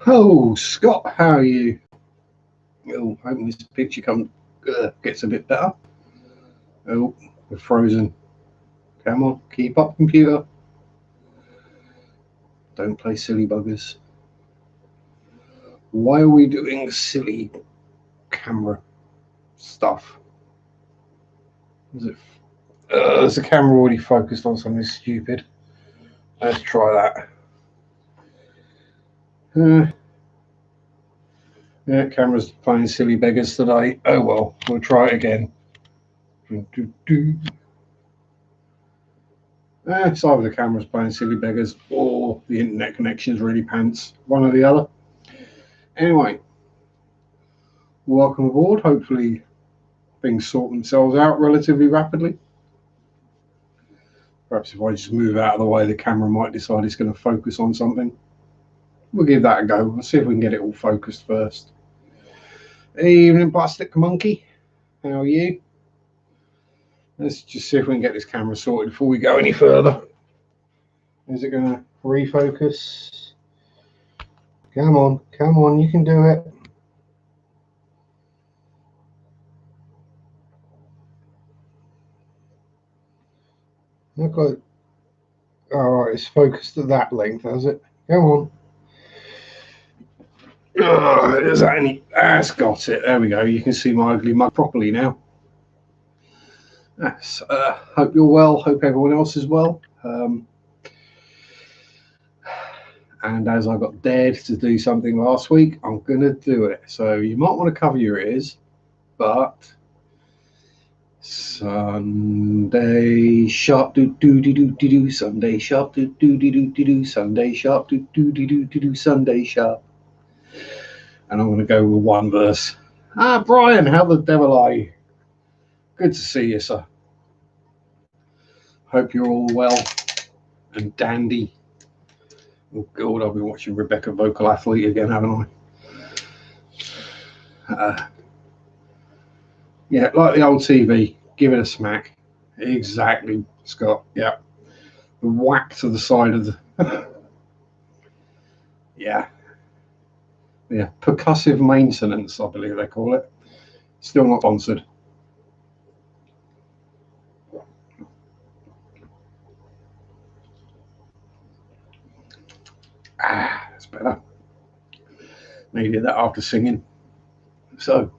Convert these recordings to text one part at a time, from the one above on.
Oh, Scott, how are you? Oh, hoping this picture gets a bit better. Oh, we're frozen. Come on, keep up, computer. Don't play silly buggers. Why are we doing silly camera stuff? Is the camera already focused on something stupid? Let's try that. Yeah, camera's playing silly beggars today. Oh well, we'll try it again. It's either the camera's playing silly beggars or the internet connection's really pants. One or the other. Anyway, welcome aboard. Hopefully things sort themselves out relatively rapidly. Perhaps if I just move out of the way, the camera might decide it's going to focus on something. We'll give that a go. We'll see if we can get it all focused first. Evening, plastic monkey. How are you? Let's just see if we can get this camera sorted before we go any further. Is it going to refocus? Come on, you can do it. Look like, alright, it's focused at that length, has it? Come on. Is that any? That's got it. There we go. You can see my ugly mug properly now. Yes. Hope you're well. Hope everyone else is well. And as I got dared to do something last week, I'm going to do it. So you might want to cover your ears, but Sunday sharp do do do do do do Sunday sharp do do do do do do Sunday sharp do do do do do do Sunday sharp. And I'm going to go with one verse. Brian, how the devil are you? Good to see you, sir. Hope you're all well and dandy. Oh God, I've been watching Rebecca Vocal Athlete again, haven't I? Yeah, like the old TV, give it a smack. Exactly, Scott. Yeah, the whack to the side of the. Yeah, percussive maintenance, I believe they call it. Still not sponsored. That's better. Needed that after singing. So,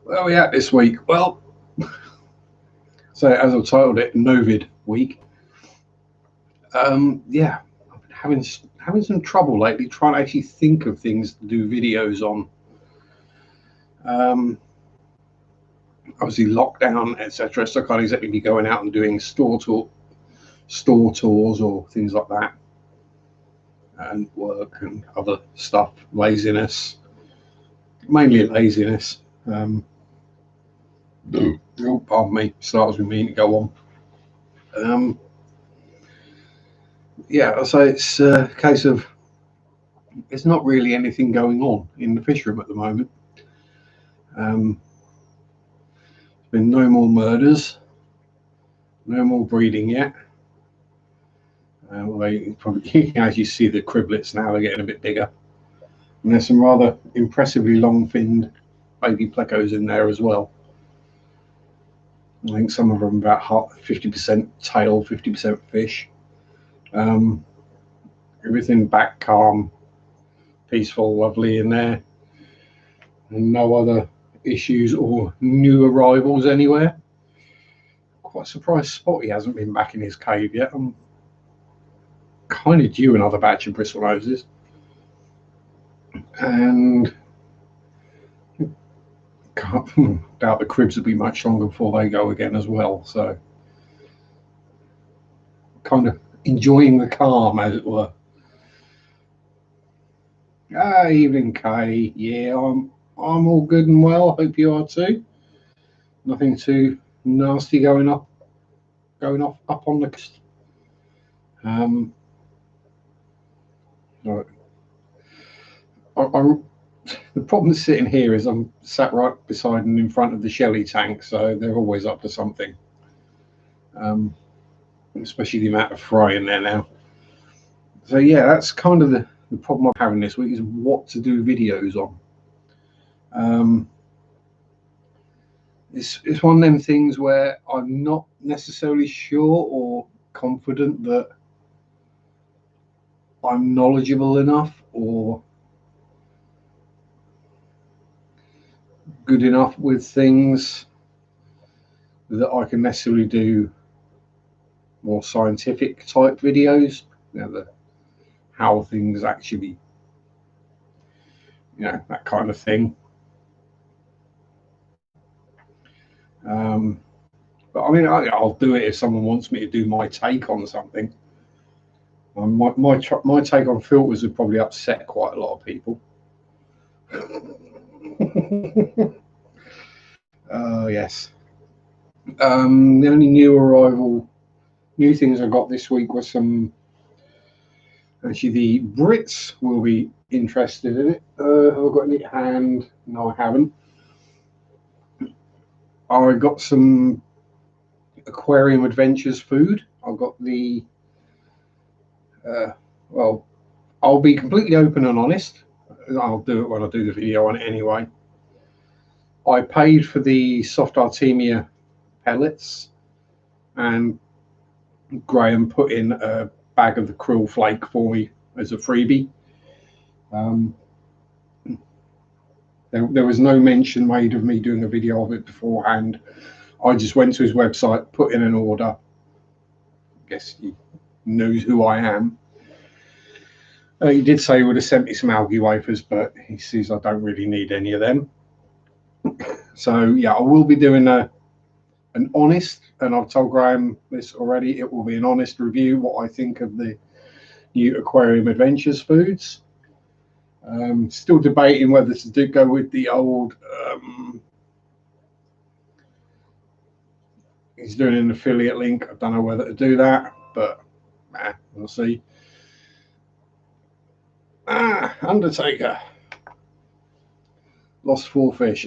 where are we at this week? Well, so as I've titled it, novid week. Yeah, I've been having some trouble lately trying to actually think of things to do videos on. Obviously lockdown, etc. So I can't exactly be going out and doing store tours or things like that, and work and other stuff. Laziness, mainly laziness. Oh, pardon me. Starts with me to go on. Yeah, so it's a case of there's not really anything going on in the fish room at the moment. There's been no more murders, no more breeding yet. Probably, as you see the criblets now, they're getting a bit bigger. And there's some rather impressively long-finned baby plecos in there as well. I think some of them about 50% tail, 50% fish. Everything back calm, peaceful, lovely in there. And no other issues or new arrivals anywhere. Quite surprised Spotty hasn't been back in his cave yet. I'm kind of due another batch of bristle noses. And doubt the cribs will be much longer before they go again as well. So kind of enjoying the calm, as it were. Evening, Kay. Yeah, I'm all good and well. Hope you are too. Nothing too nasty going off up on the coast. The problem sitting here is I'm sat right beside and in front of the Shelley tank, so they're always up to something. Especially the amount of fry in there now. So yeah, that's kind of the problem I'm having this week is what to do videos on. It's one of them things where I'm not necessarily sure or confident that I'm knowledgeable enough or good enough with things that I can necessarily do more scientific type videos, how things actually, that kind of thing. But I mean, I'll do it if someone wants me to do my take on something. My take on filters would probably upset quite a lot of people. Yes. The only new things I got this week was some. Actually, the Brits will be interested in it. Have I got any at hand? No, I haven't. I got some Aquarium Adventures food. I've got the. Well, I'll be completely open and honest. I'll do it when I do the video on it anyway. I paid for the soft Artemia pellets, and Graham put in a bag of the krill flake for me as a freebie. There was no mention made of me doing a video of it beforehand. I just went to his website, put in an order. I guess he knows who I am. He did say he would have sent me some algae wafers, but he says I don't really need any of them. So yeah, I will be doing an honest, and I've told Graham this already, it will be an honest review what I think of the new Aquarium Adventures foods. Still debating whether to go with the old. He's doing an affiliate link. I don't know whether to do that, but we'll see. Undertaker lost 4 fish.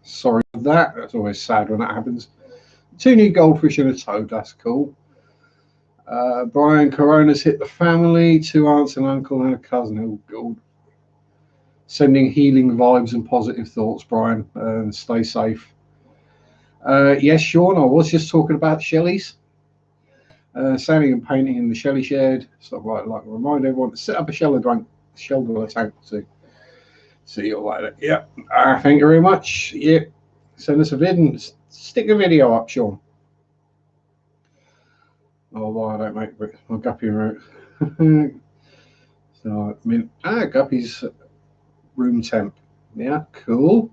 Sorry for that. That's always sad when that happens. 2 new goldfish and a toad. That's cool. Brian Corona's hit the family. 2 aunts, an uncle, and a cousin. Oh God. Sending healing vibes and positive thoughts, Brian. And stay safe. Yes, Sean, I was just talking about Shelley's. Sanding and painting in the Shelley shed. Stuff like remind everyone to set up a shelter tank to see you later. Yeah. Thank you very much. Yeah. Send us a vid and stick a video up, Sean. Oh, why I don't make my guppy route. So I mean, guppy's room temp. Yeah, cool.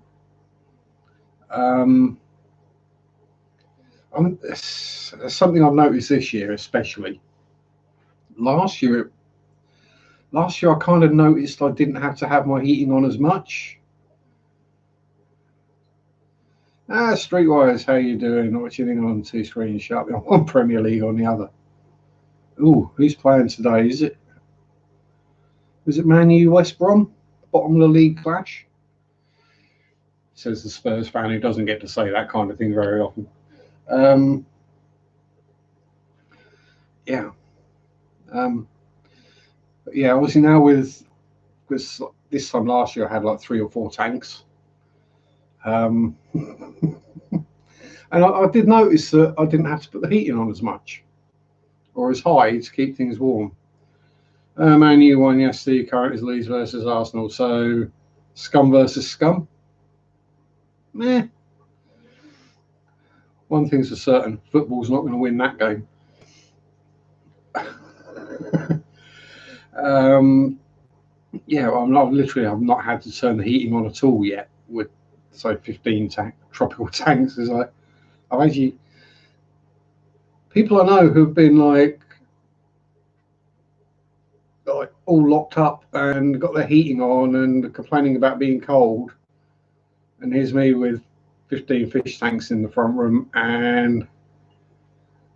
Something I've noticed this year, especially. Last year I kind of noticed I didn't have to have my heating on as much. Streetwise, how you doing? Watching on 2 screens sharply on one Premier League on the other. Ooh, who's playing today? Is it Man U West Brom? Bottom of the league clash? Says the Spurs fan who doesn't get to say that kind of thing very often. Yeah. Yeah, obviously now because this time last year I had like 3 or 4 tanks. And I did notice that I didn't have to put the heating on as much or as high to keep things warm. Man U won yesterday. Current is Leeds versus Arsenal. So scum versus scum. Meh. One thing's for certain: football's not going to win that game. Yeah, I've not had to turn the heating on at all yet with 15 tropical tanks. Is like I've actually people I know who've been like all locked up and got their heating on and complaining about being cold, and here's me with 15 fish tanks in the front room and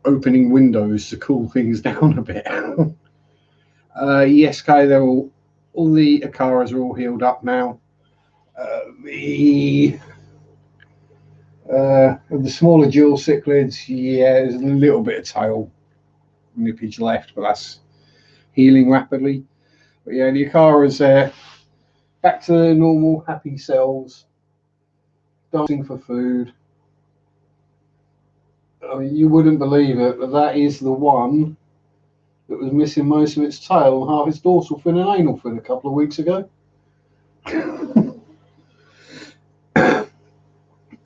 opening windows to cool things down a bit. Yes, Kay, they're all the Akaras are all healed up now. The smaller dual cichlids, yeah, there's a little bit of tail nippage left, but that's healing rapidly. But yeah, the car is there, back to normal happy selves, dancing for food. I mean, you wouldn't believe it, but that is the one that was missing most of its tail and half its dorsal fin and anal fin a couple of weeks ago.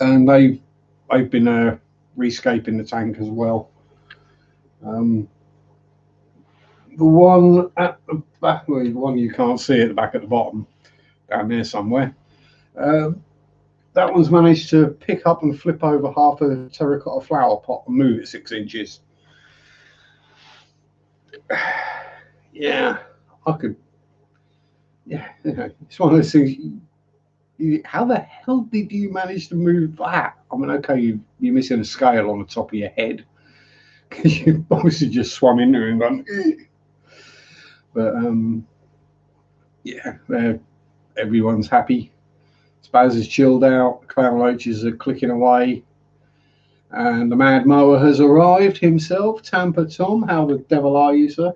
And they've been rescaping the tank as well. The one at the back, well, the one you can't see at the back at the bottom, down there somewhere, that one's managed to pick up and flip over half a terracotta flower pot and move it 6 inches. Yeah, I could. Yeah, it's one of those things. How the hell did you manage to move that? I mean, okay, you're missing a scale on the top of your head because you obviously just swum in there and gone. But yeah, everyone's happy. Spaz is chilled out. The clown roaches are clicking away. And the mad mower has arrived himself. Tampa Tom, how the devil are you, sir?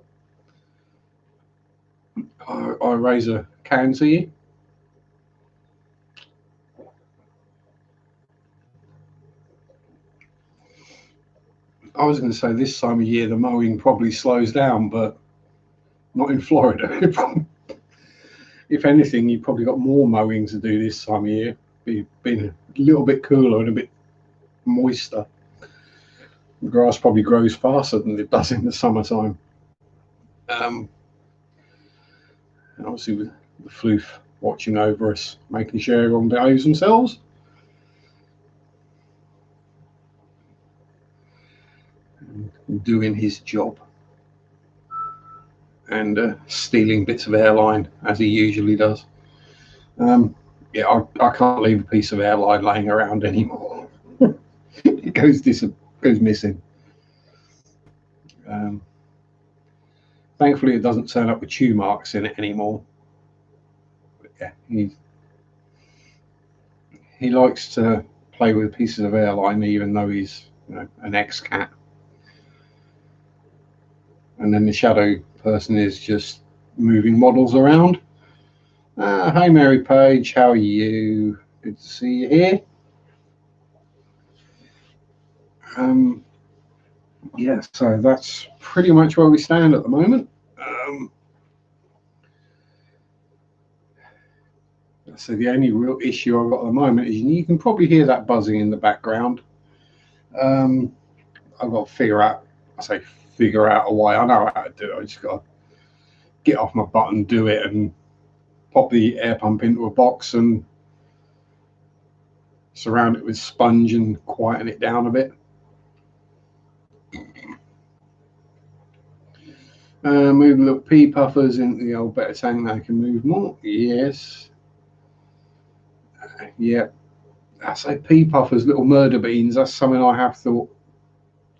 I raise a can to you. I was going to say this time of year the mowing probably slows down, but not in Florida. If anything, you've probably got more mowing to do this time of year. Being a little bit cooler and a bit moister. The grass probably grows faster than it does in the summertime. And obviously with the floof watching over us, making sure everyone behaves themselves. And doing his job. And stealing bits of airline as he usually does. Yeah, I can't leave a piece of airline laying around anymore. It goes missing. Thankfully, it doesn't turn up with chew marks in it anymore. But yeah, he likes to play with pieces of airline, even though he's an ex-cat. And then the shadow person is just moving models around. Hi, Mary Page. How are you? Good to see you here. Yeah, so that's pretty much where we stand at the moment. So the only real issue I've got at the moment is you can probably hear that buzzing in the background. I've got to figure out a way. I know how to do it. I just got to get off my butt and do it and pop the air pump into a box and surround it with sponge and quieten it down a bit. Move the little pea puffers into the old better tank. They can move more. Yes. Yeah. I say pea puffers, little murder beans. That's something I have thought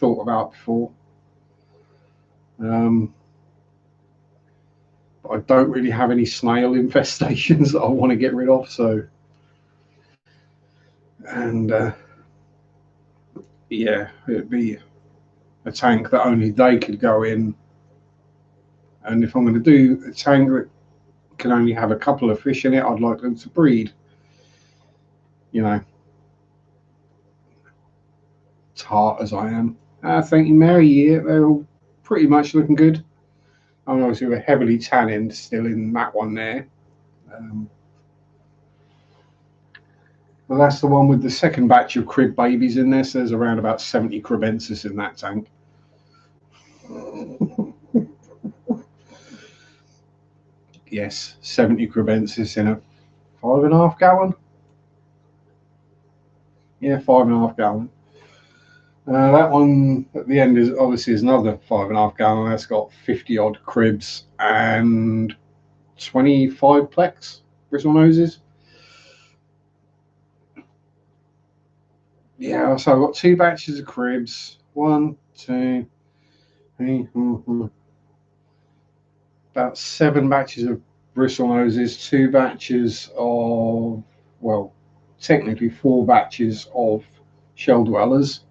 about before. But I don't really have any snail infestations that I want to get rid of. So, and yeah, it'd be a tank that only they could go in. And if I'm going to do a tank that can only have a couple of fish in it, I'd like them to breed. Tart as I am. Thank you, Mary. Yeah, they're all pretty much looking good. I'm obviously we're heavily tannined still in that one there. Well, that's the one with the second batch of crib babies in there. So there's around about 70 cribensis in that tank. Yes, 70 cribensis in a 5.5 gallon. Yeah, 5.5 gallon. That one at the end is obviously another 5.5 gallon. That's got 50 odd cribs and 25 plex bristle noses. Yeah, so I've got 2 batches of cribs. 1, 2, 3, 4, about 7 batches of bristle noses, 2 batches of, well, technically 4 batches of shell dwellers.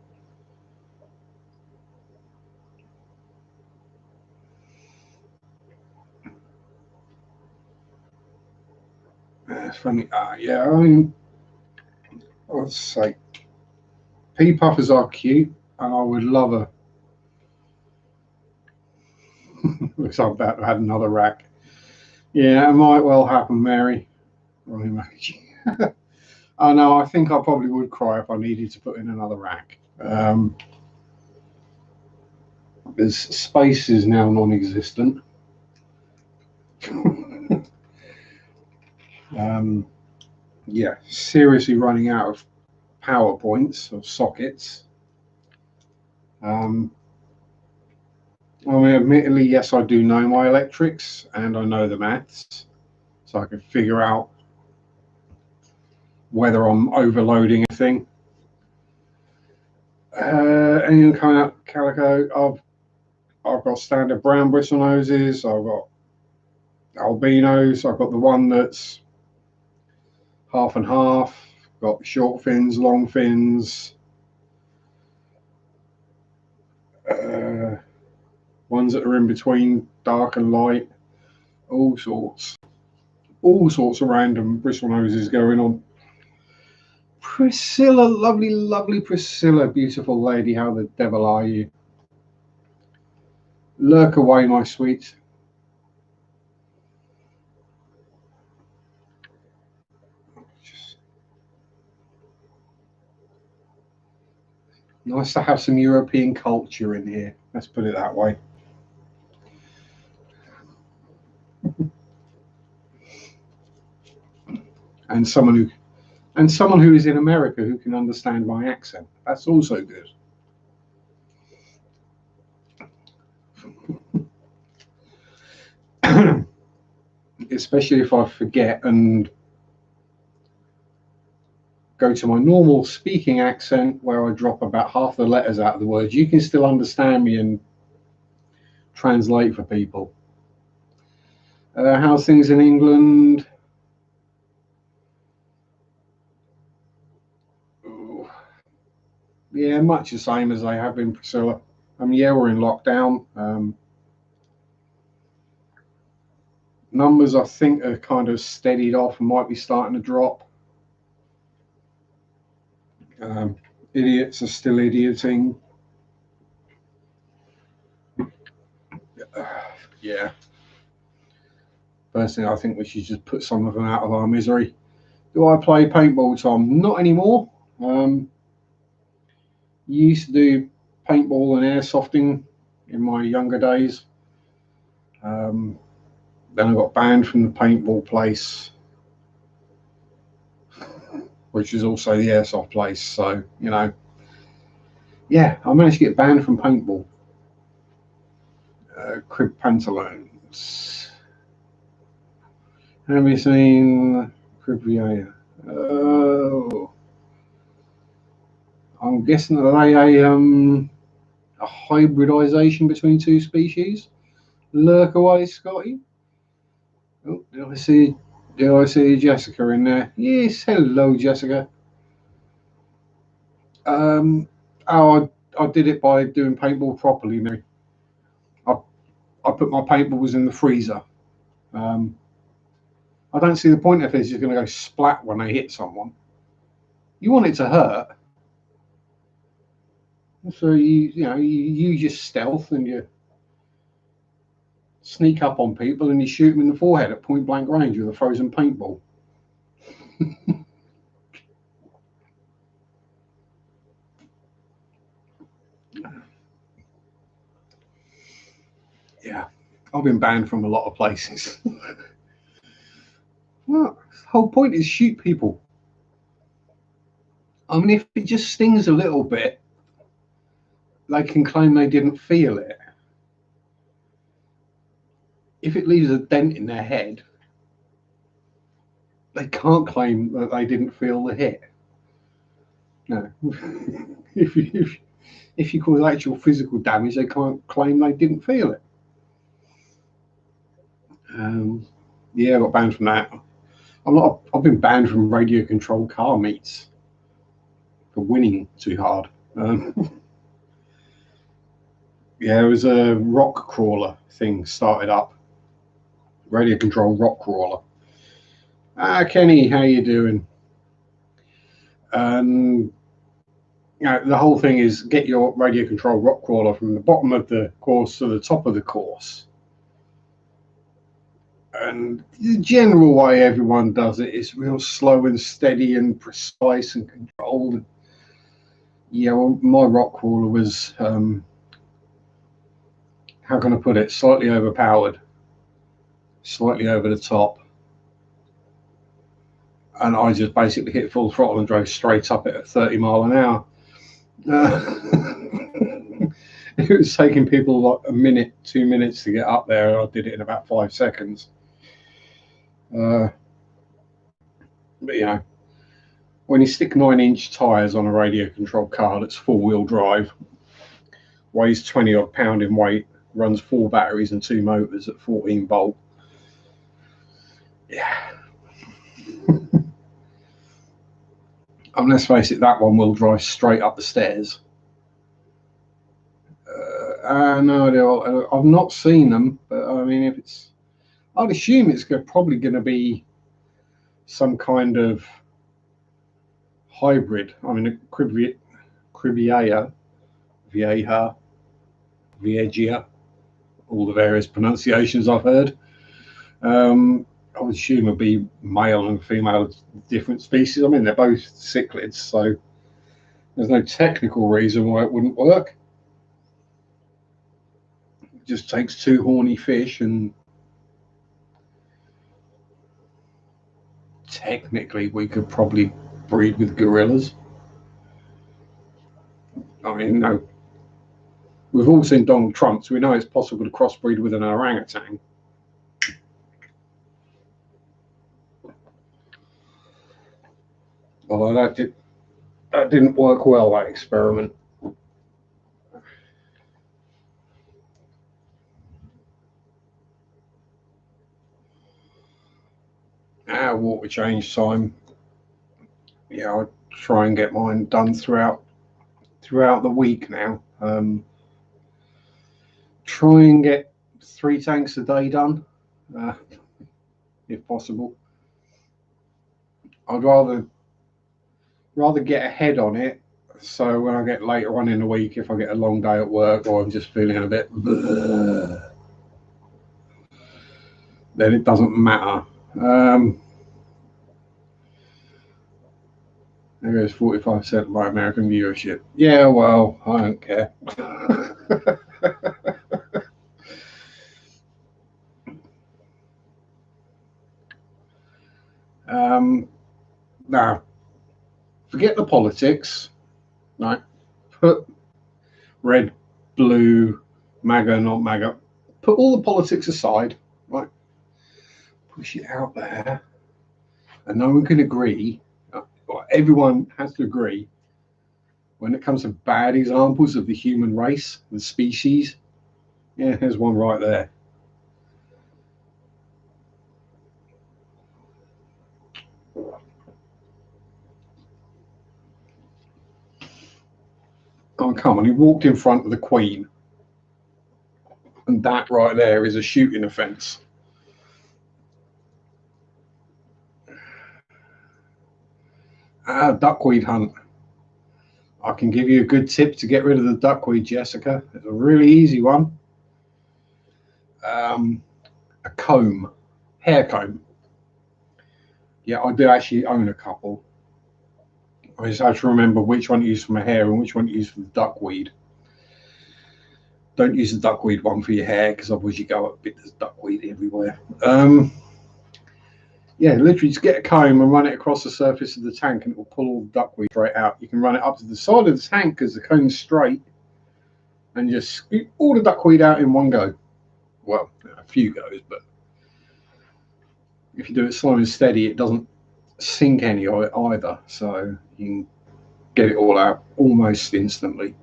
It's funny. Yeah, I mean, let's say pea puffers are cute, and I would love a. Looks like I'm about to add another rack. Yeah, it might well happen, Mary. Wrong emoji. Oh no, I think I probably would cry if I needed to put in another rack. There's space is now non-existent. Yeah, seriously running out of power points of sockets. I mean, admittedly, yes, I do know my electrics and I know the maths, so I can figure out whether I'm overloading a thing. Anything coming out calico? I've got standard brown bristle noses. I've got albinos. I've got the one that's half and half. Got short fins, long fins. Ones that are in between dark and light. All sorts of random bristle noses going on. Priscilla, lovely, lovely Priscilla, beautiful lady. How the devil are you? Lurk away, my sweet. Nice to have some European culture in here. Let's put it that way. And someone who is in America who can understand my accent. That's also good. Especially if I forget and go to my normal speaking accent where I drop about half the letters out of the words, you can still understand me and translate for people. How's things in England? Ooh. Yeah, much the same as they have been, Priscilla. Yeah, we're in lockdown. Numbers, I think, are kind of steadied off and might be starting to drop. Idiots are still idioting. Yeah. Personally, I think we should just put some of them out of our misery. Do I play paintball, Tom? Not anymore. Used to do paintball and airsofting in my younger days. Then I got banned from the paintball place, which is also the airsoft place. So, yeah, I managed to get banned from paintball. Crib pantaloons. Have you seen Crib Vieja? Oh, I'm guessing that they a hybridization between two species. Lurk away, Scotty. Oh, did I see Jessica in there? Yes, hello, Jessica. Oh, I did it by doing paintball properly, Mary. I, I put my paintballs in the freezer. I don't see the point if it's just going to go splat when they hit someone. You want it to hurt, so you use your stealth and you sneak up on people and you shoot them in the forehead at point blank range with a frozen paintball. Yeah, I've been banned from a lot of places. Well, the whole point is shoot people. I mean, if it just stings a little bit, they can claim they didn't feel it. If it leaves a dent in their head, they can't claim that they didn't feel the hit. No. if you cause actual physical damage, they can't claim they didn't feel it. Yeah, I got banned from that. I've been banned from radio controlled car meets for winning too hard. Yeah, it was a rock crawler thing started up, radio controlled rock crawler, Kenny, how you doing? And the whole thing is get your radio control rock crawler from the bottom of the course to the top of the course. And the general way everyone does it is real slow and steady and precise and controlled. Yeah, well, my rock crawler was, how can I put it, slightly overpowered, slightly over the top. And I just basically hit full throttle and drove straight up it at 30 mile an hour. It was taking people like a minute, 2 minutes to get up there, and I did it in about 5 seconds. But when you stick 9-inch tires on a radio controlled car that's 4-wheel drive, weighs 20 odd pound in weight, runs 4 batteries and 2 motors at 14 volt. Yeah. And let's face it, that one will drive straight up the stairs. No, I've not seen them, but I mean, I'd assume it's probably going to be some kind of hybrid. I mean, a Vieja, all the various pronunciations I've heard. I would assume it'd be male and female, different species. I mean, they're both cichlids, so there's no technical reason why it wouldn't work. It just takes 2 horny fish, and technically we could probably breed with gorillas. I mean, no, we've all seen Donald Trump, so we know it's possible to crossbreed with an orangutan. Although that didn't work well, that experiment. Water change time. Yeah, I'll try and get mine done throughout the week now. Try and get 3 tanks a day done, if possible. I'd rather get ahead on it, so when I get later on in the week, if I get a long day at work or I'm just feeling a bit bleh, then it doesn't matter. There goes 45% of my American viewership. Yeah, well, I don't care. Now, forget the politics, right? Put red, blue, MAGA, not MAGA. Put all the politics aside, right? Push it out there, and no one can agree. Everyone has to agree when it comes to bad examples of the human race, the species. Yeah, there's one right there. Oh, come on, he walked in front of the Queen. And that right there is a shooting offence. Duckweed hunt. I can give you a good tip to get rid of the duckweed, Jessica. It's a really easy one. A comb, hair comb. Yeah, I do actually own a couple. I just have to remember which one to use for my hair and which one to use for the duckweed. Don't use the duckweed one for your hair, because otherwise you go up, there's duckweed everywhere. Yeah, literally just get a comb and run it across the surface of the tank, and it will pull all the duckweed straight out. You can run it up to the side of the tank because the comb's straight, and just scoop all the duckweed out in one go. Well, a few goes, but if you do it slow and steady, it doesn't sink any of it either, so you can get it all out almost instantly.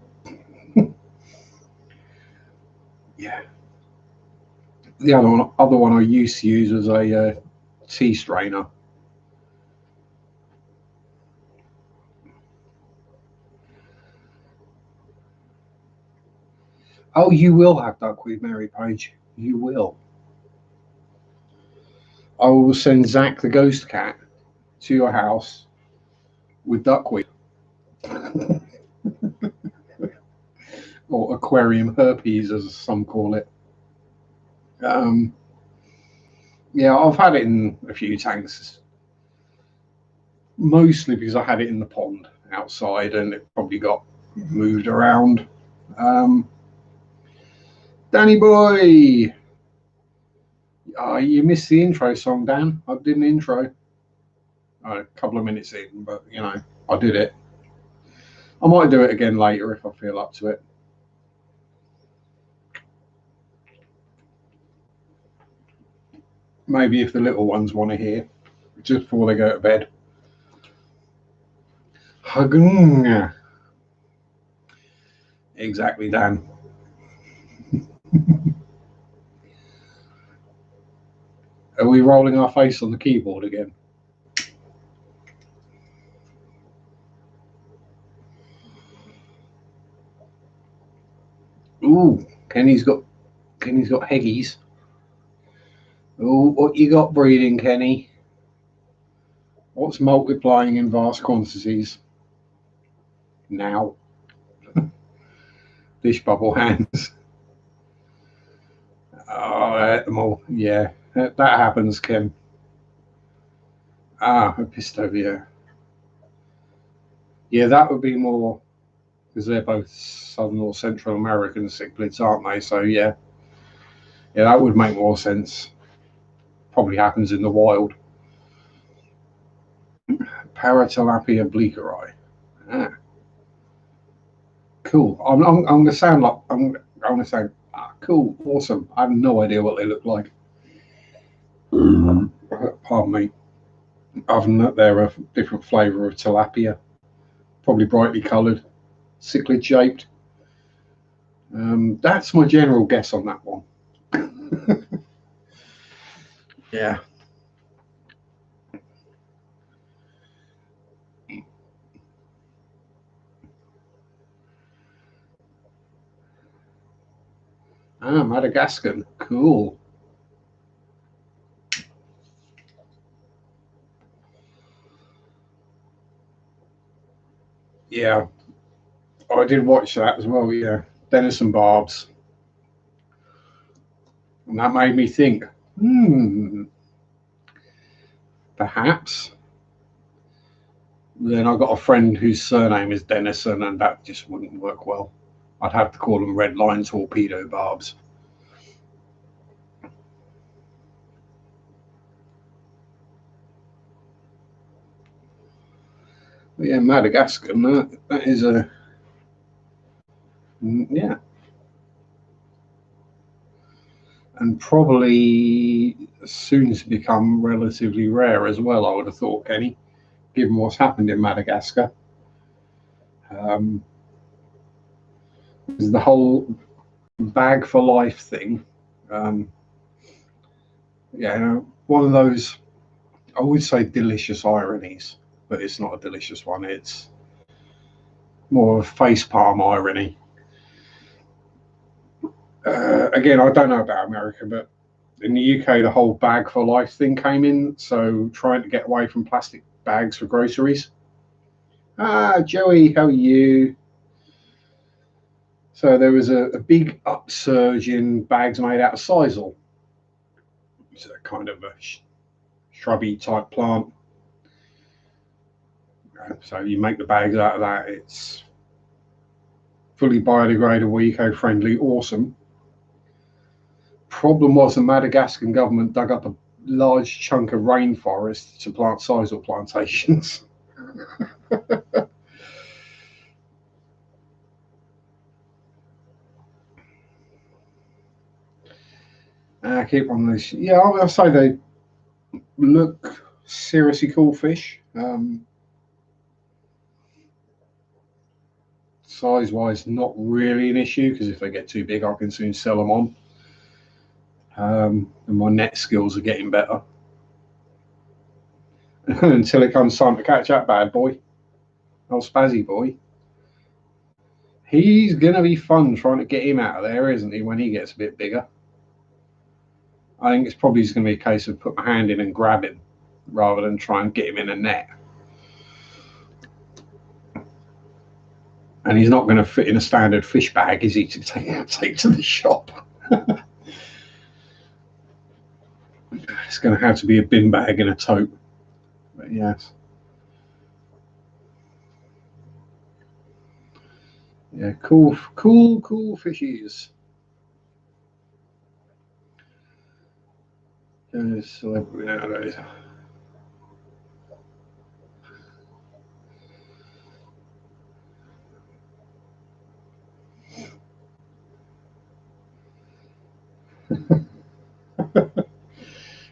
Yeah. The other one I used to use was a tea strainer. Oh, you will have duckweed, Mary Page. You will. I will send Zach the ghost cat to your house with duckweed or aquarium herpes, as some call it. Um, yeah, I've had it in a few tanks, mostly because I had it in the pond outside and it probably got moved around. Um, Danny boy, you missed the intro song, Dan. I did an intro a couple of minutes in, but I did it. I might do it again later if I feel up to it. Maybe if the little ones want to hear, just before they go to bed. Hagung. Exactly, Dan. Are we rolling our face on the keyboard again? Ooh, Kenny's got heggies. Ooh, what you got breeding, Kenny? What's multiplying in vast quantities? Now. Dish bubble hands. Oh, I ate them all. Yeah, that happens, Kim. Epistovia. Yeah, that would be more because they're both Southern or Central American cichlids, aren't they? So yeah, that would make more sense. Probably happens in the wild. Paratilapia bleakeri. Ah, cool. I'm going to sound like I'm going to say cool, awesome. I have no idea what they look like. Pardon me. Other than that, they're a different flavour of tilapia, probably brightly coloured, cichlid shaped. That's my general guess on that one. Yeah. Madagascar. Cool. Yeah, I did watch that as well. Yeah, Dennis and Barb's, and that made me think. Perhaps. Then I got a friend whose surname is Dennison, and that just wouldn't work well. I'd have to call them Red Line Torpedo Barbs. But yeah, Madagascar. That is a yeah, and probably soon to become relatively rare as well. I would have thought, Kenny, given what's happened in Madagascar. Um, the whole bag for life thing. Um, one of those, I would say, delicious ironies, but it's not a delicious one. It's more of a facepalm irony. Again, I don't know about America, but in the UK, the whole bag for life thing came in. So trying to get away from plastic bags for groceries. Joey, how are you? So there was a big upsurge in bags made out of sisal. It's a kind of a shrubby type plant. So you make the bags out of that. It's fully biodegradable, eco-friendly, awesome. Problem was the Madagascan government dug up a large chunk of rainforest to plant sisal plantations. Keep on this. Yeah, I'll say they look seriously cool fish. Size-wise, not really an issue because if they get too big, I can soon sell them on. And my net skills are getting better. Until it comes time to catch that bad boy. Oh, Spazzy boy. He's going to be fun trying to get him out of there, isn't he, when he gets a bit bigger? I think it's probably just going to be a case of put my hand in and grab him rather than try and get him in a net. And he's not going to fit in a standard fish bag, is he, to take to the shop? It's going to have to be a bin bag and a tote. But yes. Yeah, cool fishies. Celebrity nowadays.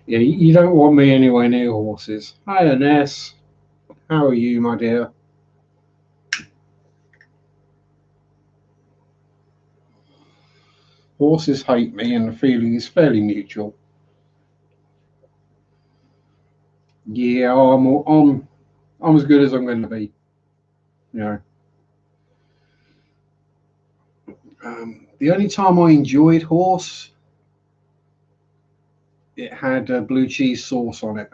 Yeah, you don't want me anywhere near horses. Hi, Ines. How are you, my dear? Horses hate me, and the feeling is fairly mutual. Yeah, I'm as good as I'm going to be. You know. The only time I enjoyed horse, it had blue cheese sauce on it.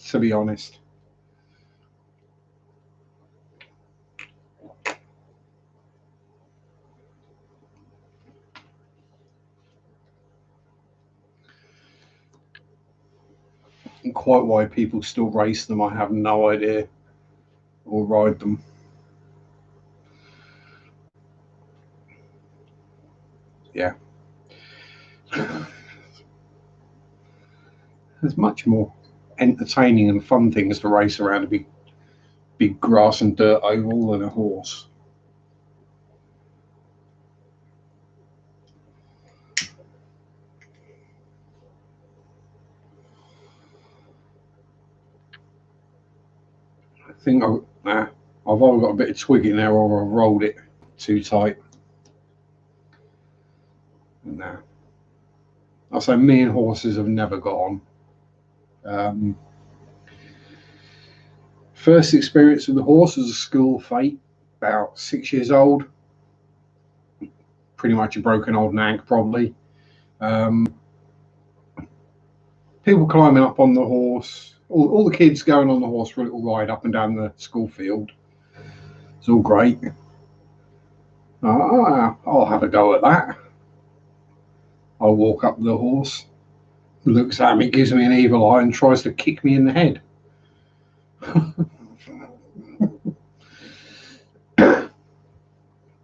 To be honest. And quite why people still race them, I have no idea, or ride them. Yeah. There's much more entertaining and fun things to race around a big grass and dirt oval than a horse. I think I've either got a bit of twig in there or I've rolled it too tight. Nah. I'll say me and horses have never got on. First experience with the horse was a school fete, about 6 years old. Pretty much a broken old nag, probably. People climbing up on the horse, all the kids going on the horse for a little ride up and down the school field. It's all great. I'll have a go at that. I'll walk up to the horse, looks at me, gives me an evil eye, and tries to kick me in the head.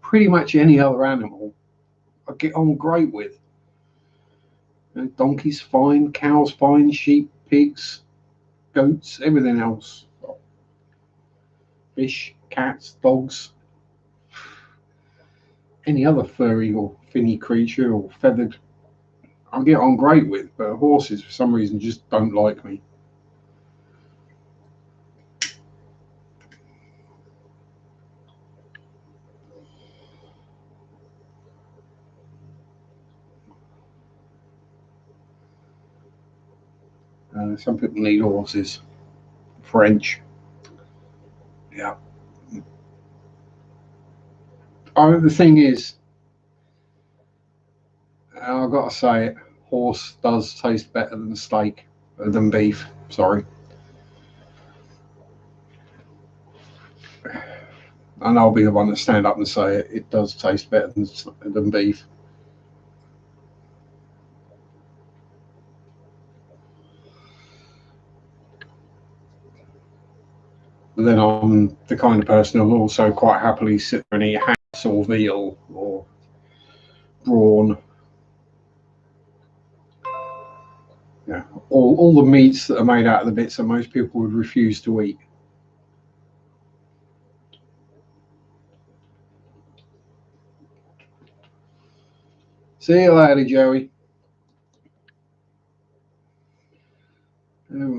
Pretty much any other animal I get on great with. Donkeys fine, cows fine, sheep, pigs, goats, everything else. Fish, cats, dogs, any other furry or finny creature or feathered, I get on great with. But horses, for some reason, just don't like me. Some people need horses. French. Yeah. The thing is, I've got to say it, horse does taste better than steak, than beef. Sorry. And I'll be the one to stand up and say it. It does taste better than beef. But then I'm the kind of person who'll also quite happily sit there and eat hams or veal or brawn. Yeah, all the meats that are made out of the bits that most people would refuse to eat. See you later, Joey. Yeah.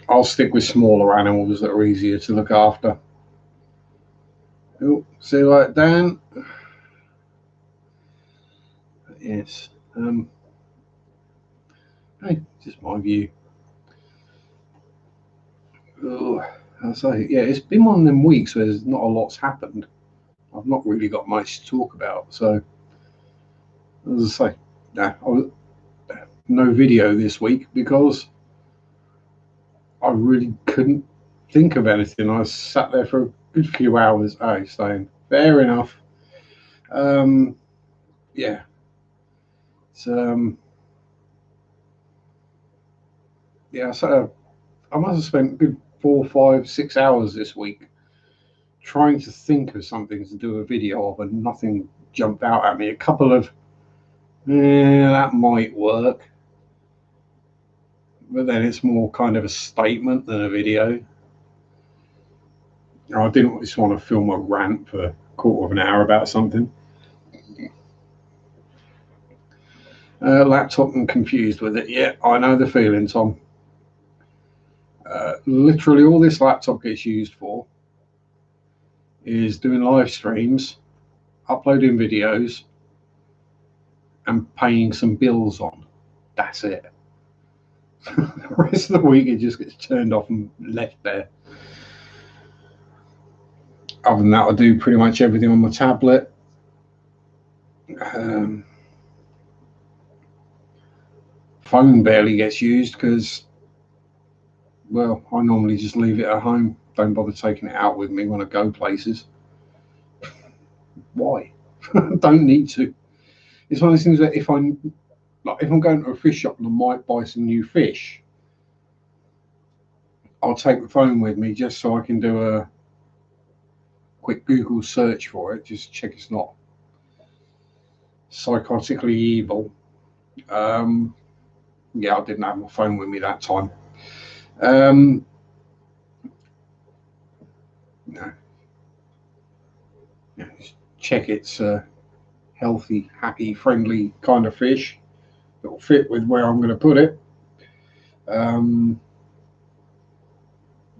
I'll stick with smaller animals that are easier to look after. Oh, see you later, Dan. Yes. Hey, just my view. I say, yeah, it's been one of them weeks where there's not a lot's happened. I've not really got much to talk about. So, as I say, no video this week because I really couldn't think of anything. I sat there for a good few hours, saying, fair enough. Yeah. So, yeah, so I must have spent a good 4, 5, 6 hours this week trying to think of something to do a video of, and nothing jumped out at me. A couple of, that might work, but then it's more kind of a statement than a video. I didn't just want to film a rant for a quarter of an hour about something. Laptop and confused with it. Yeah, I know the feeling, Tom. Literally all this laptop gets used for is doing live streams, uploading videos, and paying some bills on. That's it. The rest of the week it just gets turned off and left there. Other than that, I do pretty much everything on my tablet. Phone barely gets used because, well, I normally just leave it at home. Don't bother taking it out with me when I go places. Why? Don't need to. It's one of those things that if I'm going to a fish shop and I might buy some new fish, I'll take the phone with me just so I can do a quick Google search for it, just check it's not psychotically evil. Yeah, I didn't have my phone with me that time. No. Yeah, just check it's a healthy, happy, friendly kind of fish that will fit with where I'm going to put it. But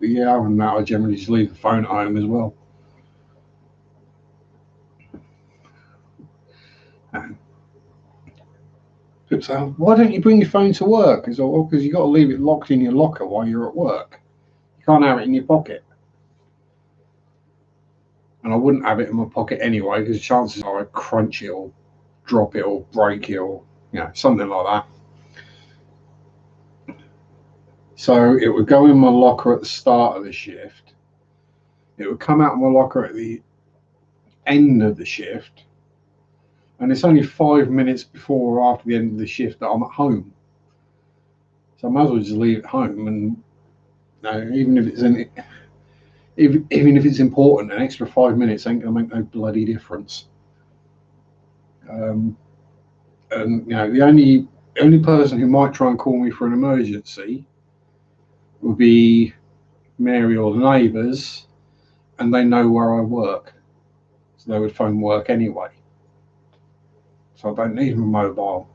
yeah, other than that, I generally just leave the phone at home as well. People say, why don't you bring your phone to work? Because you've got to leave it locked in your locker while you're at work. You can't have it in your pocket. And I wouldn't have it in my pocket anyway, because chances are I'd crunch it or drop it or break it or something like that. So it would go in my locker at the start of the shift. It would come out of my locker at the end of the shift. And it's only 5 minutes before or after the end of the shift that I'm at home. So I might as well just leave it home. And even if it's important, an extra 5 minutes ain't going to make no bloody difference. And the only person who might try and call me for an emergency would be Mary or the neighbours, and they know where I work, so they would phone work anyway. So I don't need my mobile.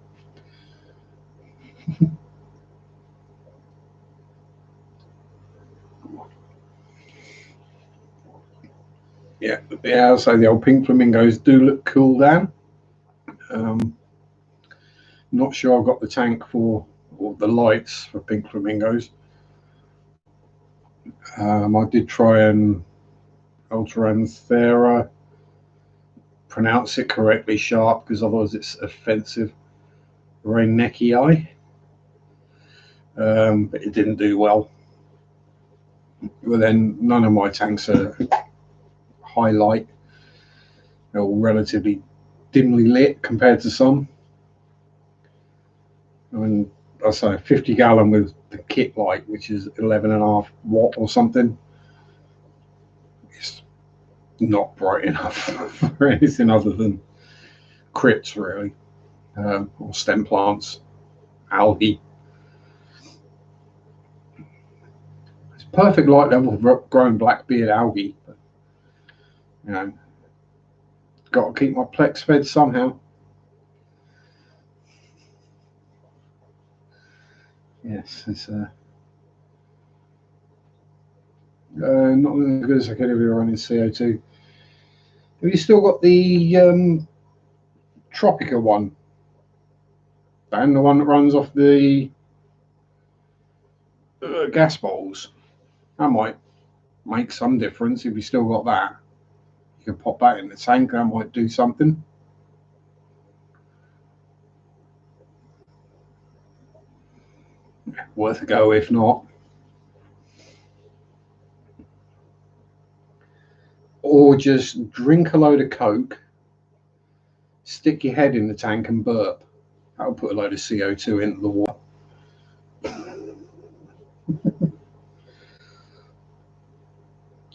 Yeah, I'll say the old pink flamingos do look cool, Dan. Not sure I've got the tank for or the lights for pink flamingos. I did try and Ultraranthera, pronounce it correctly, sharp, because otherwise it's offensive. Reinekii, but it didn't do well. But then none of my tanks are high light. They're all relatively dimly lit compared to some. I mean, I say 50 gallon with the kit light, which is 11.5 watt or something. It's not bright enough for anything other than crits, really, or stem plants, algae. It's perfect light level for growing blackbeard algae. But, got to keep my Plex fed somehow. Yes, it's not as good as I could if we were running CO2. Have you still got the Tropica one? fan, the one that runs off the gas bowls. That might make some difference if you still got that. You can pop that in the tank, that might do something. Worth a go if not. Or just drink a load of Coke, stick your head in the tank and burp. That'll put a load of CO2 into the water.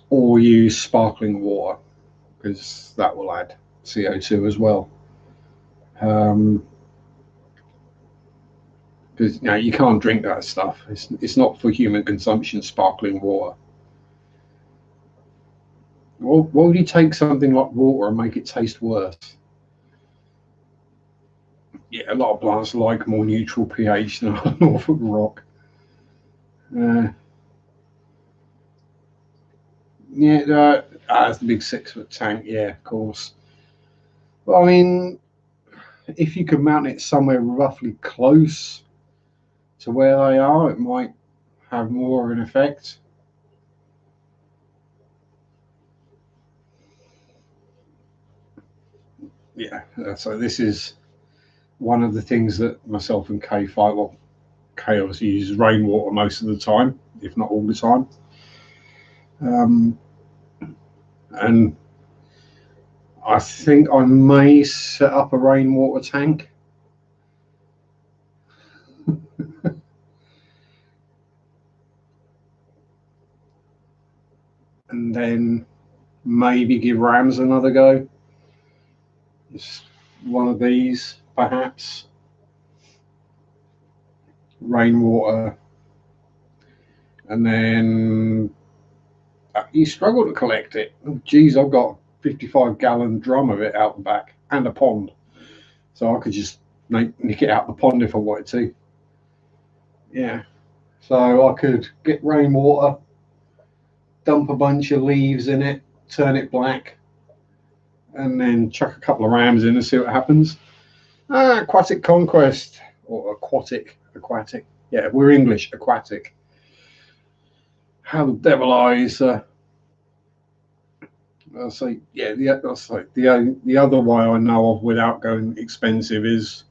Or use sparkling water, because that will add CO2 as well. Because you can't drink that stuff. It's not for human consumption, sparkling water. Well, why would you take something like water and make it taste worse? Yeah, a lot of plants like more neutral pH than Norfolk rock. Yeah, that's the big 6-foot tank. Yeah, of course. Well, I mean, if you could mount it somewhere roughly close to where they are, it might have more of an effect. Yeah, so this is one of the things that myself and Kay fight. Well, Kay obviously uses rainwater most of the time, if not all the time. And I think I may set up a rainwater tank. And then maybe give rams another go. Just one of these, perhaps. Rainwater. And then you struggle to collect it. Oh, geez, I've got a 55-gallon drum of it out the back and a pond. So I could just nick it out the pond if I wanted to. Yeah. So I could get rainwater, dump a bunch of leaves in it, turn it black, and then chuck a couple of rams in and see what happens. Aquatic conquest, or aquatic. Yeah, we're English, aquatic. How the devil eyes. I'll say, yeah. The other way I know of without going expensive is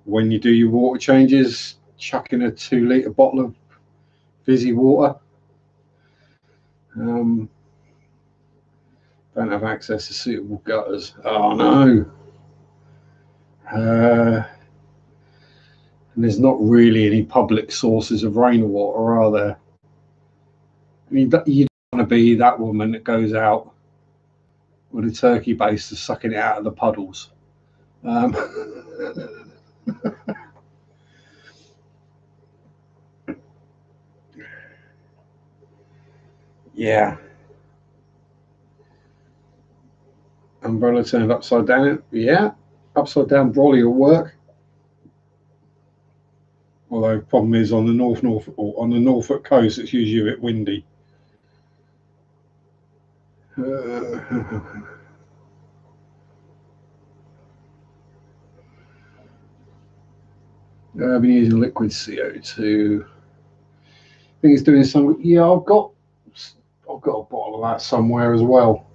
when you do your water changes, chuck in a 2-litre bottle of fizzy water. Don't have access to suitable gutters. Oh no. And there's not really any public sources of rainwater, are there? I mean, you don't want to be that woman that goes out with a turkey baster sucking it out of the puddles. Yeah. Umbrella turned upside down. Yeah. Upside down brolly will work. Although the problem is on the Norfolk coast, it's usually a bit windy. I've been using liquid CO2. I think it's doing something. Yeah, I've got a bottle of that somewhere as well.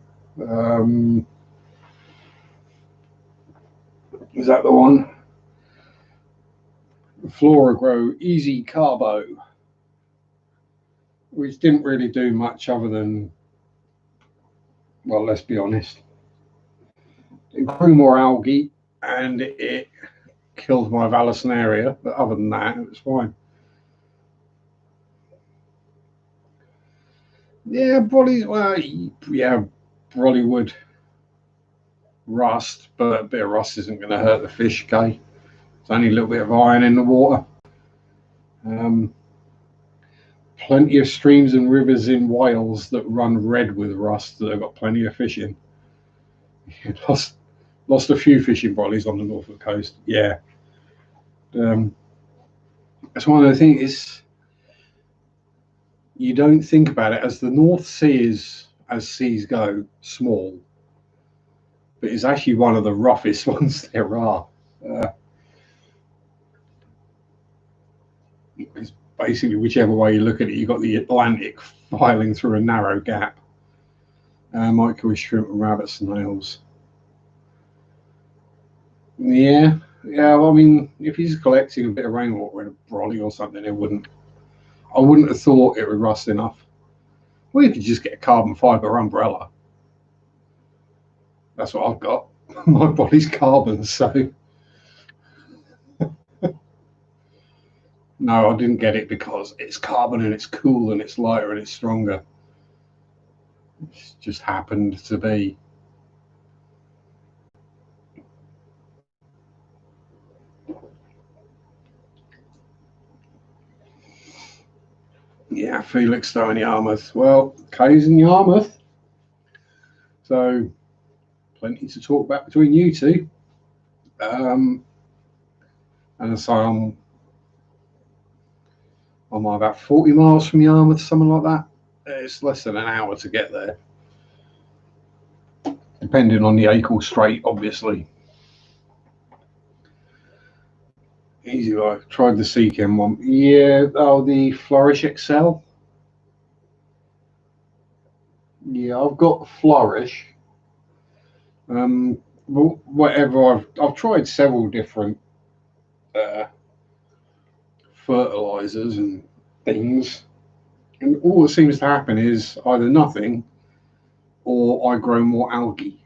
Is that the one? Flora Grow Easy Carbo, which didn't really do much other than, well, let's be honest, it grew more algae and it killed my Vallisneria, but other than that, it was fine. Yeah, brolly, well, yeah, brolly would rust, but a bit of rust isn't going to hurt the fish, okay? It's only a little bit of iron in the water. Plenty of streams and rivers in Wales that run red with rust that have got plenty of fish in. Lost a few fishing brollies on the Norfolk coast. Yeah. That's one of the things you don't think about it, as the North Sea is, as seas go, small, but it's actually one of the roughest ones there are. It's basically whichever way you look at it, you've got the Atlantic filing through a narrow gap. Microwave shrimp and rabbit snails. Yeah, yeah. Well, I mean, if he's collecting a bit of rainwater in a brolly or something, I wouldn't have thought it would rust enough. Well, you could just get a carbon fiber umbrella. That's what I've got. My body's carbon, so no, I didn't get it because it's carbon and it's cool and it's lighter and it's stronger. It just happened to be. Yeah, Felixstowe in Yarmouth. Well, Kay's in Yarmouth, so plenty to talk about between you two. And so I'm about 40 miles from Yarmouth, something like that. It's less than an hour to get there, depending on the Acle Strait, obviously. Easy life. Tried the Seachem one. Yeah, oh, the Flourish XL. Yeah, I've got Flourish. Whatever. I've tried several different fertilizers and things, and all that seems to happen is either nothing or I grow more algae.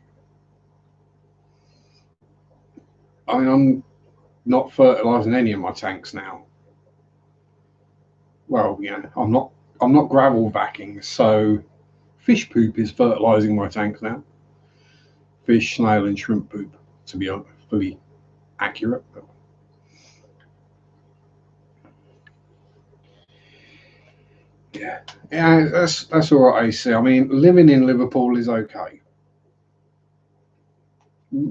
I mean, I'm not fertilizing any of my tanks now. Well, yeah, I'm not gravel backing, so fish poop is fertilizing my tanks now. Fish, snail, and shrimp poop, to be fully accurate. Yeah, yeah, that's all right. I see. I mean, living in Liverpool is okay.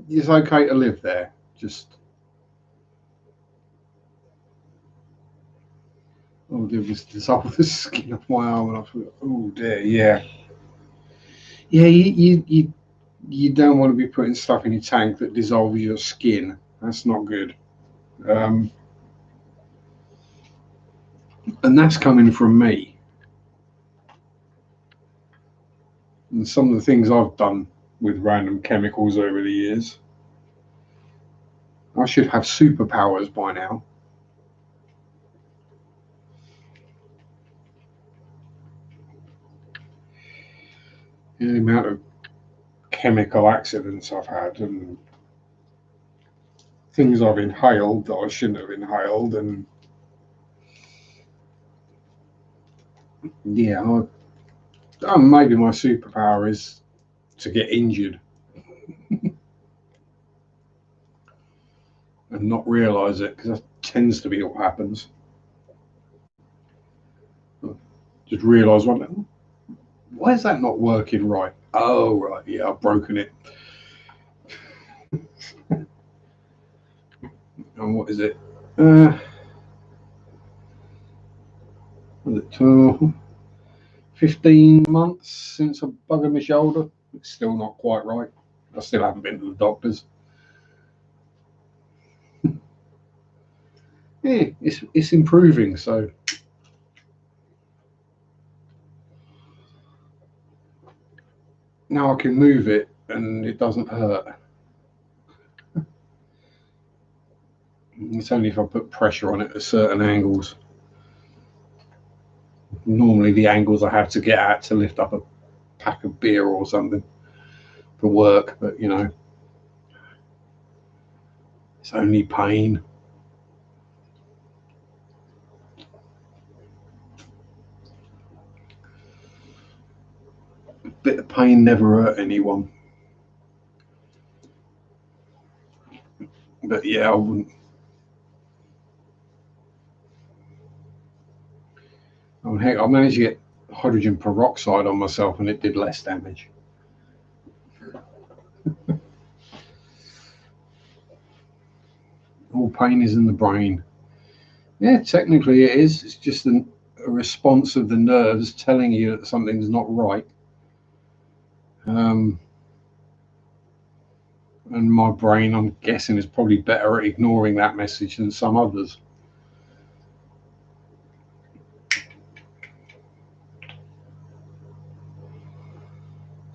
It's okay to live there. Just oh, dear, this dissolve the skin off my arm, and I thought, oh dear, yeah, yeah. You don't want to be putting stuff in your tank that dissolves your skin. That's not good. Um, and that's coming from me. And some of the things I've done with random chemicals over the years, I should have superpowers by now. The amount of chemical accidents I've had and things I've inhaled that I shouldn't have inhaled, and yeah, maybe my superpower is to get injured and not realise it, because that tends to be what happens. Just realise why is that not working right? Oh right, yeah, I've broken it. And what is it? Was it 15 months since I buggered my shoulder? It's still not quite right. I still haven't been to the doctors. Yeah, it's improving. So now I can move it and it doesn't hurt. It's only if I put pressure on it at certain angles. Normally, the angles I have to get at to lift up a pack of beer or something for work, but you know, it's only pain. A bit of pain never hurt anyone. But yeah, I wouldn't. I mean, heck, I managed to get hydrogen peroxide on myself and it did less damage. All pain is in the brain. Yeah, technically it is. It's just a response of the nerves telling you that something's not right. And my brain, I'm guessing, is probably better at ignoring that message than some others.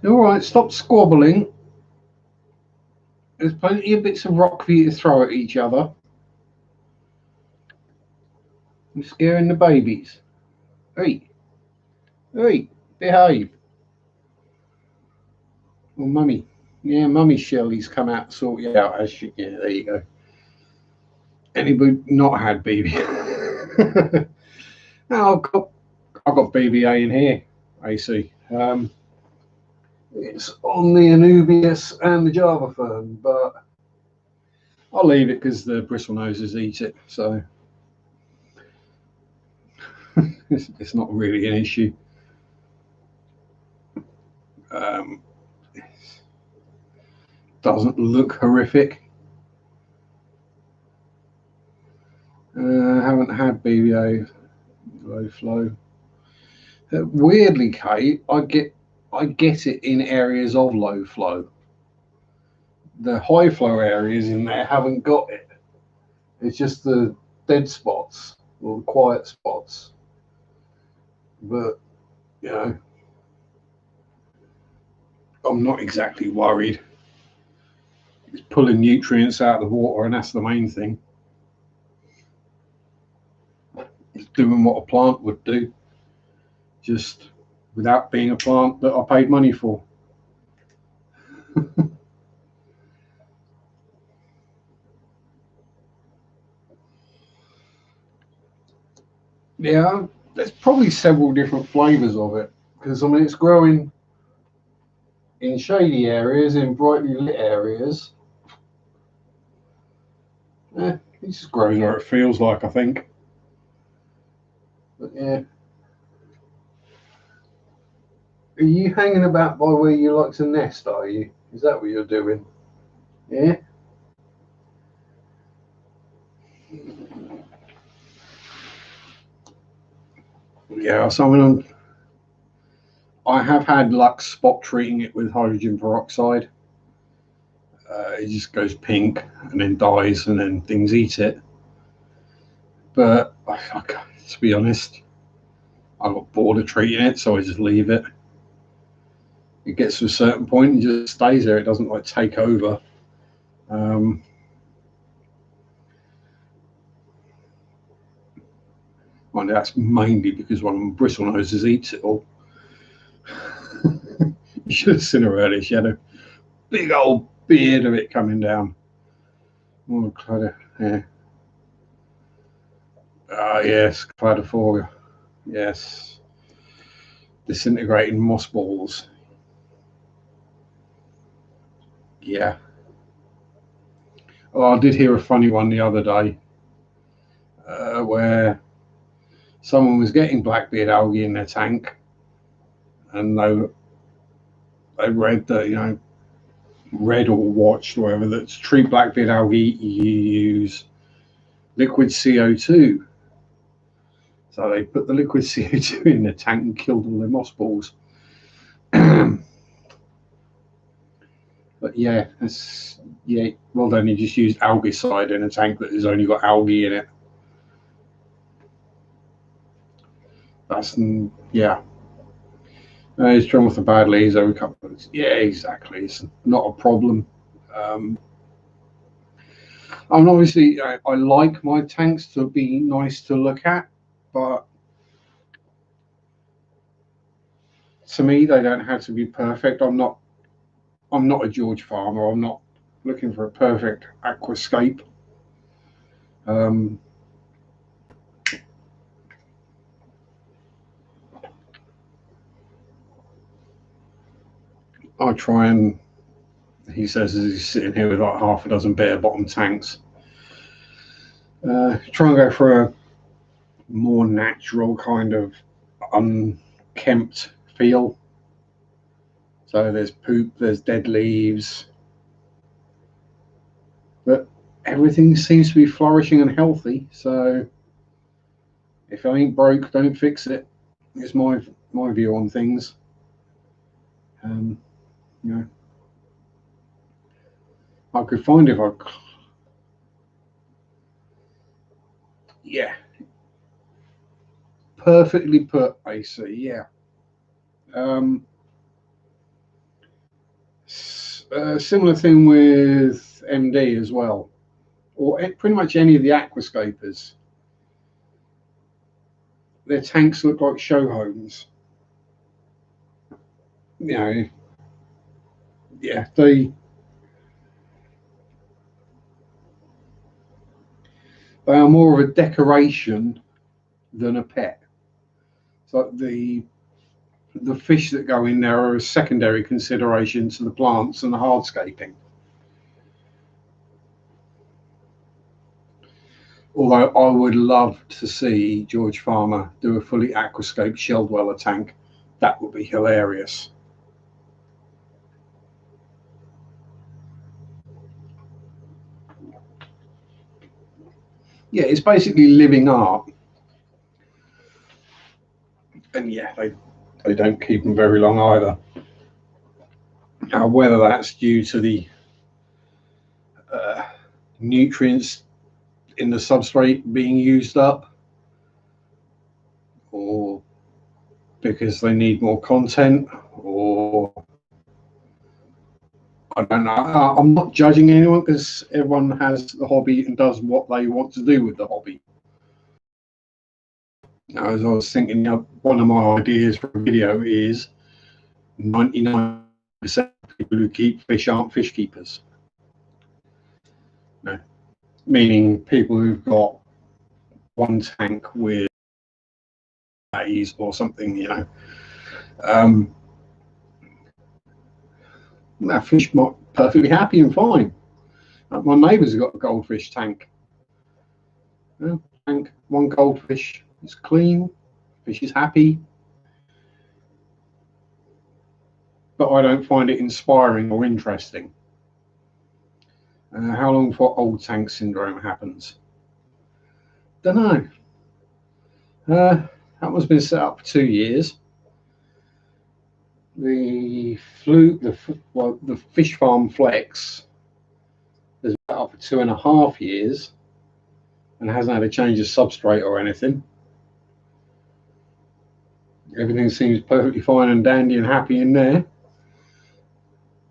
All right, stop squabbling. There's plenty of bits of rock for you to throw at each other. You're scaring the babies. Hey, hey, behave. Well, mummy. Yeah, mummy Shirley's come out to sort you out, has she? Yeah, there you go. Anybody not had BBA? No, I've got BBA in here, AC. It's on the Anubius and the Java Fern, but I'll leave it because the bristlenoses eat it, so it's not really an issue. Doesn't look horrific. Haven't had BBA low flow. Weirdly, Kate, I get it in areas of low flow. The high flow areas in there haven't got it. It's just the dead spots or the quiet spots. But you know, I'm not exactly worried. It's pulling nutrients out of the water, and that's the main thing. It's doing what a plant would do, just without being a plant that I paid money for. Yeah, there's probably several different flavors of it because I mean it's growing in shady areas, in brightly lit areas. It just grows where it feels like, I think. But yeah. Are you hanging about by where you like to nest, are you? Is that what you're doing? Yeah? Yeah, so I mean, I have had luck spot treating it with hydrogen peroxide. It just goes pink and then dies and then things eat it. But to be honest, I got bored of treating it, so I just leave it. It gets to a certain point and just stays there. It doesn't like take over. Well, that's mainly because one of them bristlenoses eats it all. You should have seen her earlier. She had a big old beard of it coming down. Oh, yeah. Ah, yes, cladophobia. Yes. Disintegrating moss balls. Yeah. Oh, I did hear a funny one the other day where someone was getting blackbeard algae in their tank and they read that, read or watched, whatever, that to treat blackbeard algae, you use liquid CO2. So they put the liquid CO2 in the tank and killed all their moss balls. But yeah, well then you just used algaecide in a tank that has only got algae in it. That's, yeah. He's drawn with the bad leaves every couple of weeks. Yeah, exactly. It's not a problem. And obviously, I like my tanks to be nice to look at, but to me, they don't have to be perfect. I'm not a George Farmer. I'm not looking for a perfect aquascape. I try and, he says as he's sitting here with like half a dozen bare bottom tanks, try and go for a more natural kind of unkempt feel. So there's poop, there's dead leaves, but everything seems to be flourishing and healthy. So if it ain't broke, don't fix it. It's my view on things. You know, I could find if I, yeah, perfectly put, AC. Yeah. Similar thing with MD as well, or pretty much any of the aquascapers. Their tanks look like show homes. You know, yeah, they are more of a decoration than a pet. It's like the fish that go in there are a secondary consideration to the plants and the hardscaping. Although I would love to see George Farmer do a fully aquascape shell dweller tank. That would be hilarious. Yeah, it's basically living art. And yeah, they don't keep them very long either. Whether that's due to the nutrients in the substrate being used up, or because they need more content, or I don't know. I'm not judging anyone because everyone has the hobby and does what they want to do with the hobby. As I was thinking, one of my ideas for a video is 99% of people who keep fish aren't fish keepers. No. Meaning people who've got one tank with days or something, that fish might be perfectly happy and fine. My neighbours have got a goldfish tank. Tank, one goldfish, it's clean, fish is happy. But I don't find it inspiring or interesting. How long before old tank syndrome happens? Don't know. That one's been set up for 2 years. The fish farm flex has been up for 2.5 years and hasn't had a change of substrate or anything. Everything seems perfectly fine and dandy and happy in there.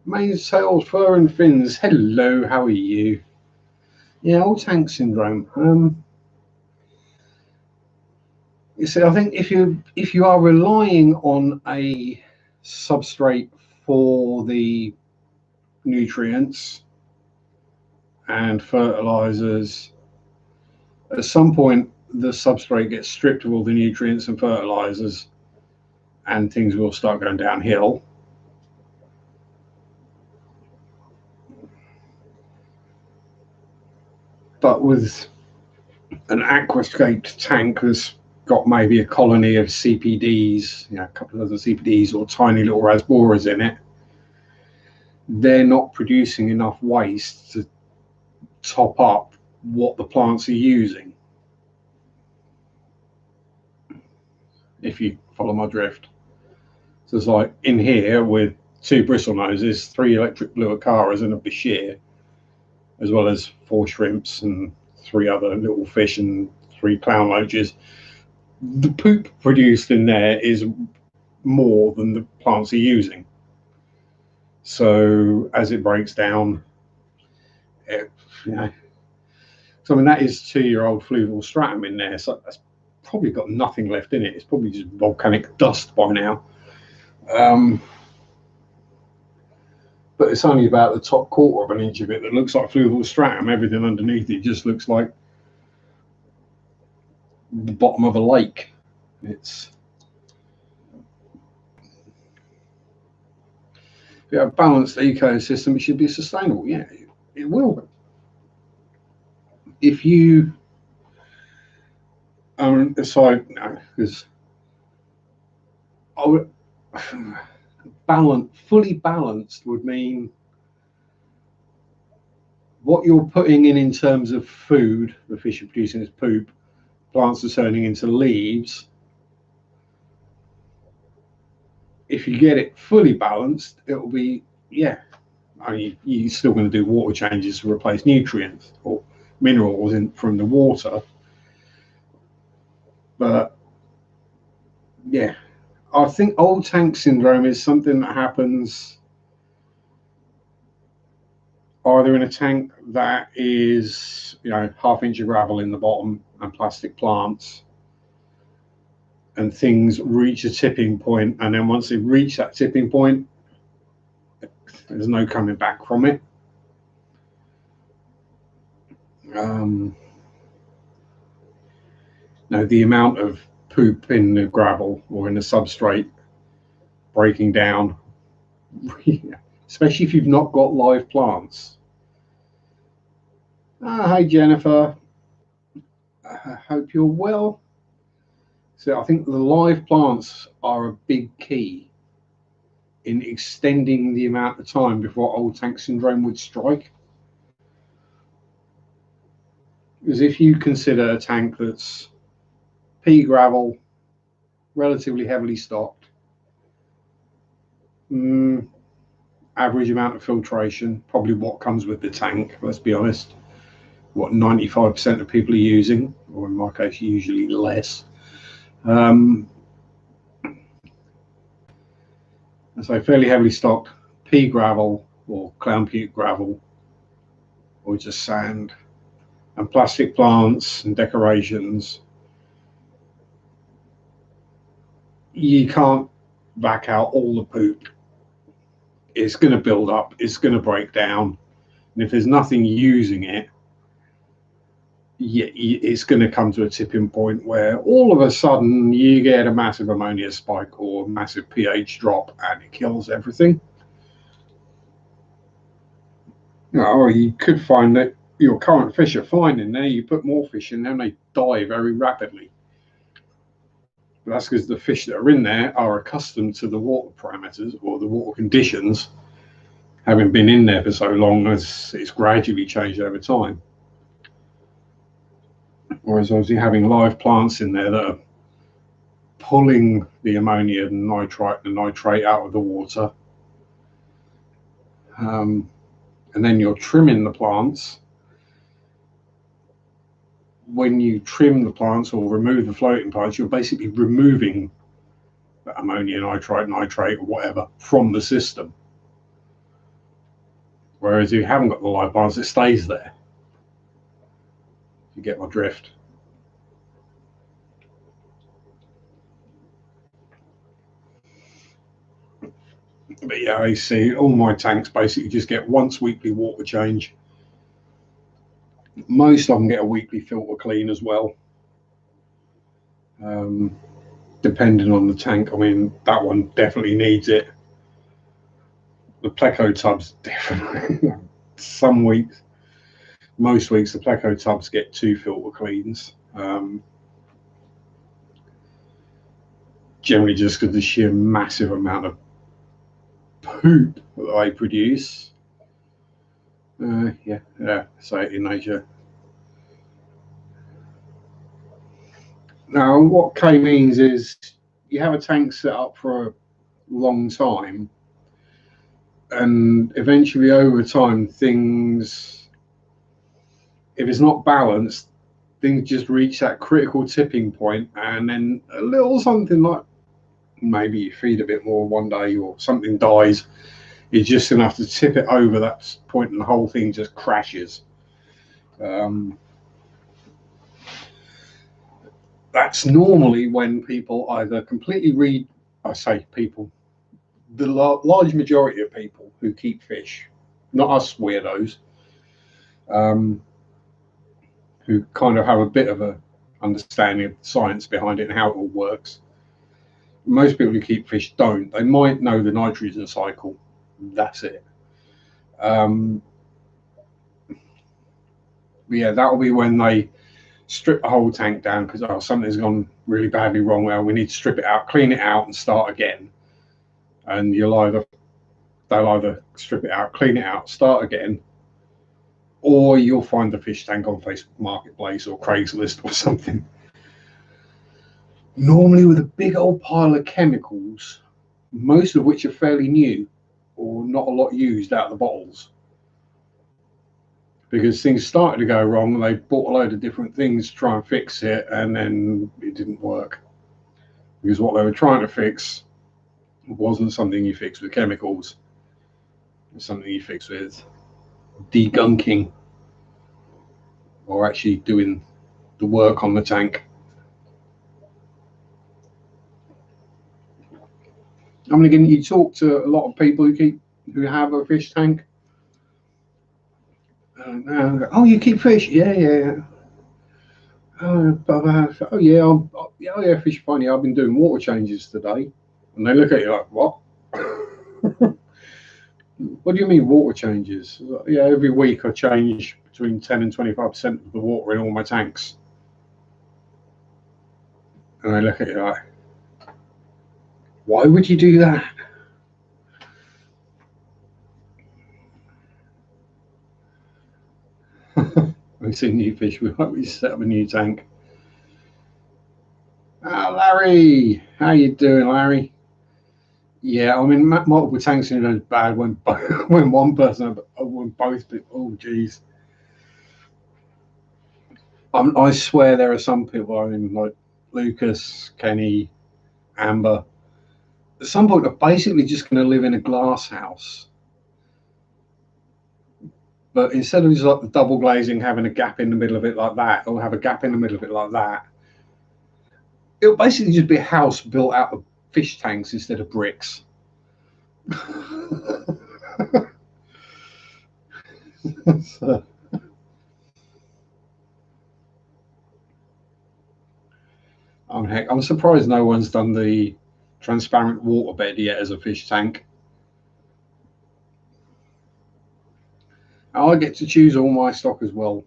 Mane, tails, fur and fins. Hello, how are you? Yeah, old tank syndrome. You see, I think if you are relying on a substrate for the nutrients and fertilizers, at some point the substrate gets stripped of all the nutrients and fertilizers and things will start going downhill. But with an aquascaped tank that's got maybe a colony of CPDs, a couple of other CPDs or tiny little rasboras in it, they're not producing enough waste to top up what the plants are using. If you follow my drift. So it's like in here with 2 bristle noses, 3 electric blue acaras and a bashir, as well as 4 shrimps and 3 other little fish and 3 clown loaches. The poop produced in there is more than the plants are using. So as it breaks down, so I mean that is 2-year-old fluvial stratum in there. So that's probably got nothing left in it. It's probably just volcanic dust by now. But it's only about the top 1/4 of an inch of it that looks like fluvial stratum. Everything underneath it just looks like the bottom of a lake. It's if you have a balanced ecosystem, it should be sustainable. Yeah, it will be. If you aside no, because I would fully balanced would mean what you're putting in terms of food, the fish are producing as poop, plants are turning into leaves. If you get it fully balanced, it will be, I mean, you're still going to do water changes to replace nutrients or minerals from the water. But yeah, I think old tank syndrome is something that happens either in a tank that is, you know, half-inch of gravel in the bottom and plastic plants, and things reach a tipping point, and then once they reach that tipping point, there's no coming back from it. Now, the amount of poop in the gravel or in the substrate breaking down, especially if you've not got live plants. Hi, Jennifer. I hope you're well. So I think the live plants are a big key in extending the amount of time before old tank syndrome would strike. Because if you consider a tank that's pea gravel, relatively heavily stocked, average amount of filtration, probably what comes with the tank, let's be honest, what 95% of people are using, or in my case, usually less. So fairly heavily stocked pea gravel or clown puke gravel, or just sand, and plastic plants and decorations. You can't back out all the poop. It's going to build up, it's going to break down, and if there's nothing using it, it's going to come to a tipping point where all of a sudden you get a massive ammonia spike or a massive pH drop, and it kills everything. Or you could find that your current fish are fine in there, you put more fish in there and they die very rapidly. But that's because the fish that are in there are accustomed to the water parameters or the water conditions, having been in there for so long as it's gradually changed over time. Whereas obviously having live plants in there that are pulling the ammonia and nitrate out of the water, and then you're trimming the plants. When you trim the plants or remove the floating plants, you're basically removing the ammonia, nitrate, or whatever from the system. Whereas if you haven't got the live plants, it stays there. You get my drift. But yeah, I see all my tanks basically just get once weekly water change. Most of them get a weekly filter clean as well. Depending on the tank. I mean, that one definitely needs it. The pleco tubs definitely. Some weeks, most weeks, the pleco tubs get 2 filter cleans. Generally just because the sheer massive amount of poop that they produce. Yeah, so in nature. Now, what K means is you have a tank set up for a long time, and eventually over time, things, if it's not balanced, things just reach that critical tipping point, and then a little something like maybe you feed a bit more one day or something dies, is just enough to tip it over that point, and the whole thing just crashes. That's normally when people either completely the large majority of people who keep fish, not us weirdos, who kind of have a bit of a understanding of the science behind it and how it all works. Most people who keep fish don't. They might know the nitrogen cycle. That's it. Yeah, that'll be when they strip the whole tank down because something's gone really badly wrong. Well, we need to strip it out, clean it out, and start again. And they'll either strip it out, clean it out, start again, or you'll find the fish tank on Facebook Marketplace or Craigslist or something. Normally with a big old pile of chemicals, most of which are fairly new or not a lot used out of the bottles. Because things started to go wrong, they bought a load of different things to try and fix it, and then it didn't work. Because what they were trying to fix wasn't something you fix with chemicals. It's something you fix with degunking or actually doing the work on the tank. I mean, again, you talk to a lot of people who have a fish tank. Go, oh, you keep fish? Yeah, yeah. Oh yeah, fish funny. I've been doing water changes today, and they look at you like, what? What do you mean water changes? Yeah, every week I change between 10 and 25% of the water in all my tanks, and they look at you like, why would you do that? We see new fish. We set up a new tank. Larry, how you doing, Larry? Yeah, I mean, multiple tank syndrome is bad when when one person, when both people. Oh, geez. I swear there are some people. I mean, like Lucas, Kenny, Amber. At some point, are basically just going to live in a glass house. But instead of just like the double glazing, having a gap in the middle of it like that, or have a gap in the middle of it like that, it'll basically just be a house built out of fish tanks instead of bricks. So, I'm surprised no one's done the transparent waterbed yet as a fish tank. I get to choose all my stock as well.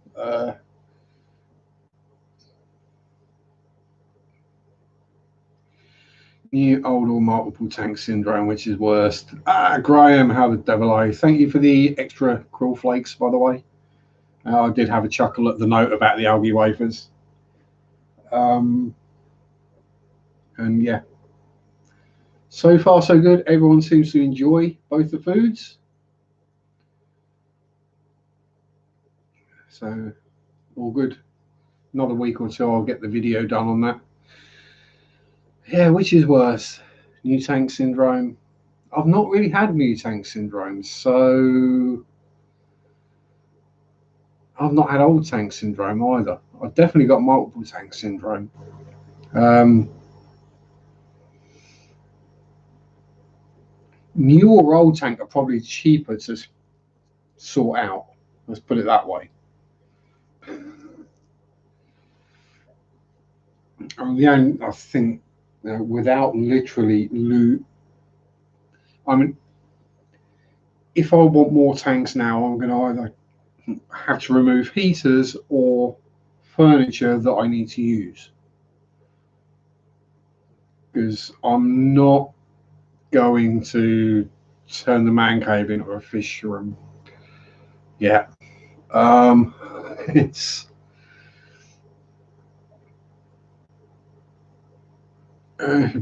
New, old, or multiple tank syndrome, which is worst? Graham, how the devil are you? Thank you for the extra krill flakes, by the way. I did have a chuckle at the note about the algae wafers. And yeah, so far so good. Everyone seems to enjoy both the foods. So all good. Another week or two, I'll get the video done on that. Yeah, which is worse? New tank syndrome. I've not really had new tank syndrome, so I've not had old tank syndrome either. I've definitely got multiple tank syndrome. New or old tank are probably cheaper to sort out. Let's put it that way. I think without literally I mean, if I want more tanks now, I'm going to either have to remove heaters or furniture that I need to use, because I'm not going to turn the man cave into a fish room. Yeah, it's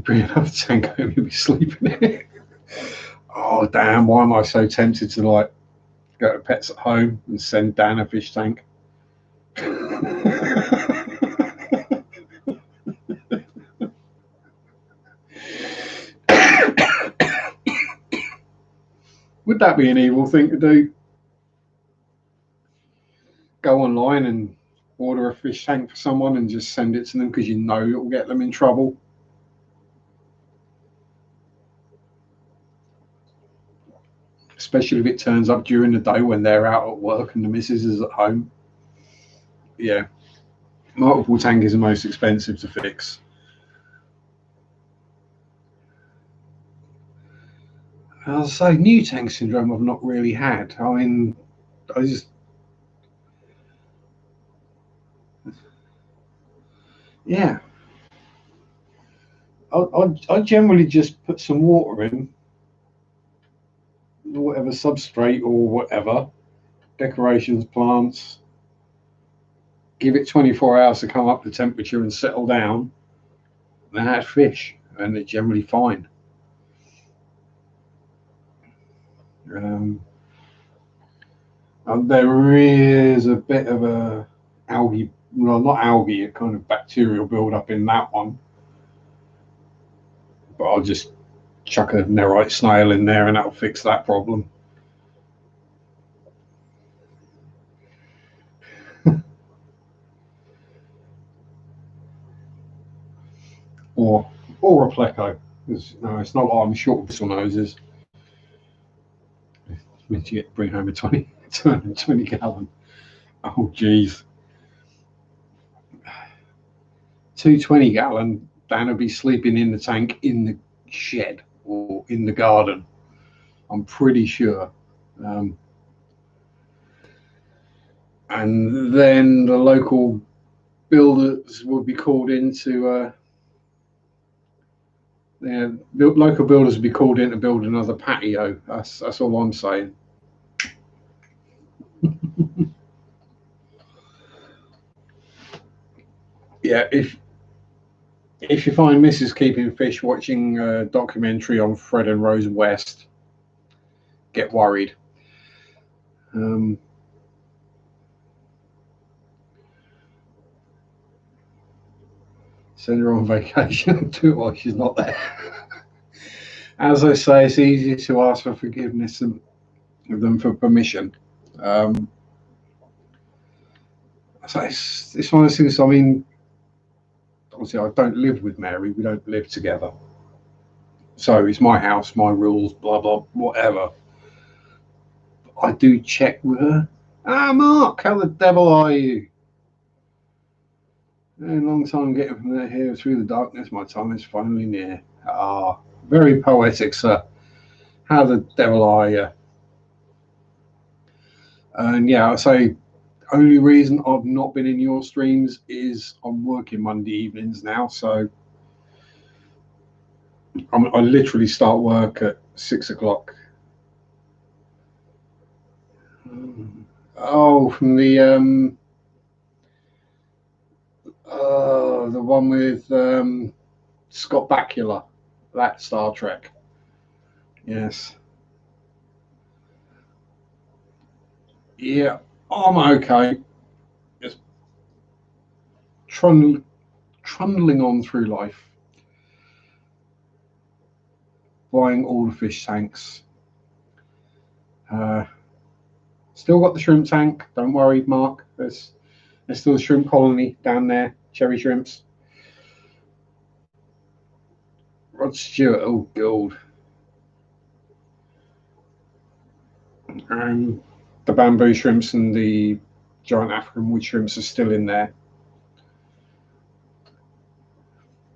bring another tank home, you'll be sleeping in it. Oh damn! Why am I so tempted to like go to Pets at Home and send Dan a fish tank? Would that be an evil thing to do? Go online and order a fish tank for someone and just send it to them because you know it'll get them in trouble? Especially if it turns up during the day when they're out at work and the missus is at home. Yeah, multiple tank is the most expensive to fix. I'll say new tank syndrome I've not really had. I mean, I just, yeah. I generally just put some water in, whatever substrate or whatever, decorations, plants, give it 24 hours to come up to temperature and settle down, then add fish, and they're generally fine. And there is a bit of a algae, well, not algae, a kind of bacterial buildup in that one. But I'll just chuck a nerite snail in there and that'll fix that problem. or a pleco. Because no, it's not like I'm short of bristle noses. Meant to bring home a 220 gallon. Oh geez, 220 gallon. Dan will be sleeping in the tank in the shed or in the garden. I'm pretty sure. And then the local builders would be called in to. Local builders would be called in to build another patio. That's all I'm saying. Yeah, if you find Mrs. Keeping Fish watching a documentary on Fred and Rose West, get worried. Send her on vacation too while she's not there. As I say, it's easier to ask for forgiveness than for permission. So it's one of those things. I mean, obviously, I don't live with Mary. We don't live together. So it's my house, my rules, blah blah, whatever. I do check with her. Mark, how the devil are you? A long time getting from here through the darkness. My time is finally near. Very poetic, sir. How the devil are you? And yeah, I say, only reason I've not been in your streams is I'm working Monday evenings now, so I literally start work at 6 o'clock. Oh, from the one with Scott Bakula, that Star Trek. Yes. Yeah, I'm okay. Just trundling on through life, buying all the fish tanks. Still got the shrimp tank. Don't worry, Mark. There's still a shrimp colony down there. Cherry shrimps. Rod Stewart, oh god. The bamboo shrimps and the giant African wood shrimps are still in there,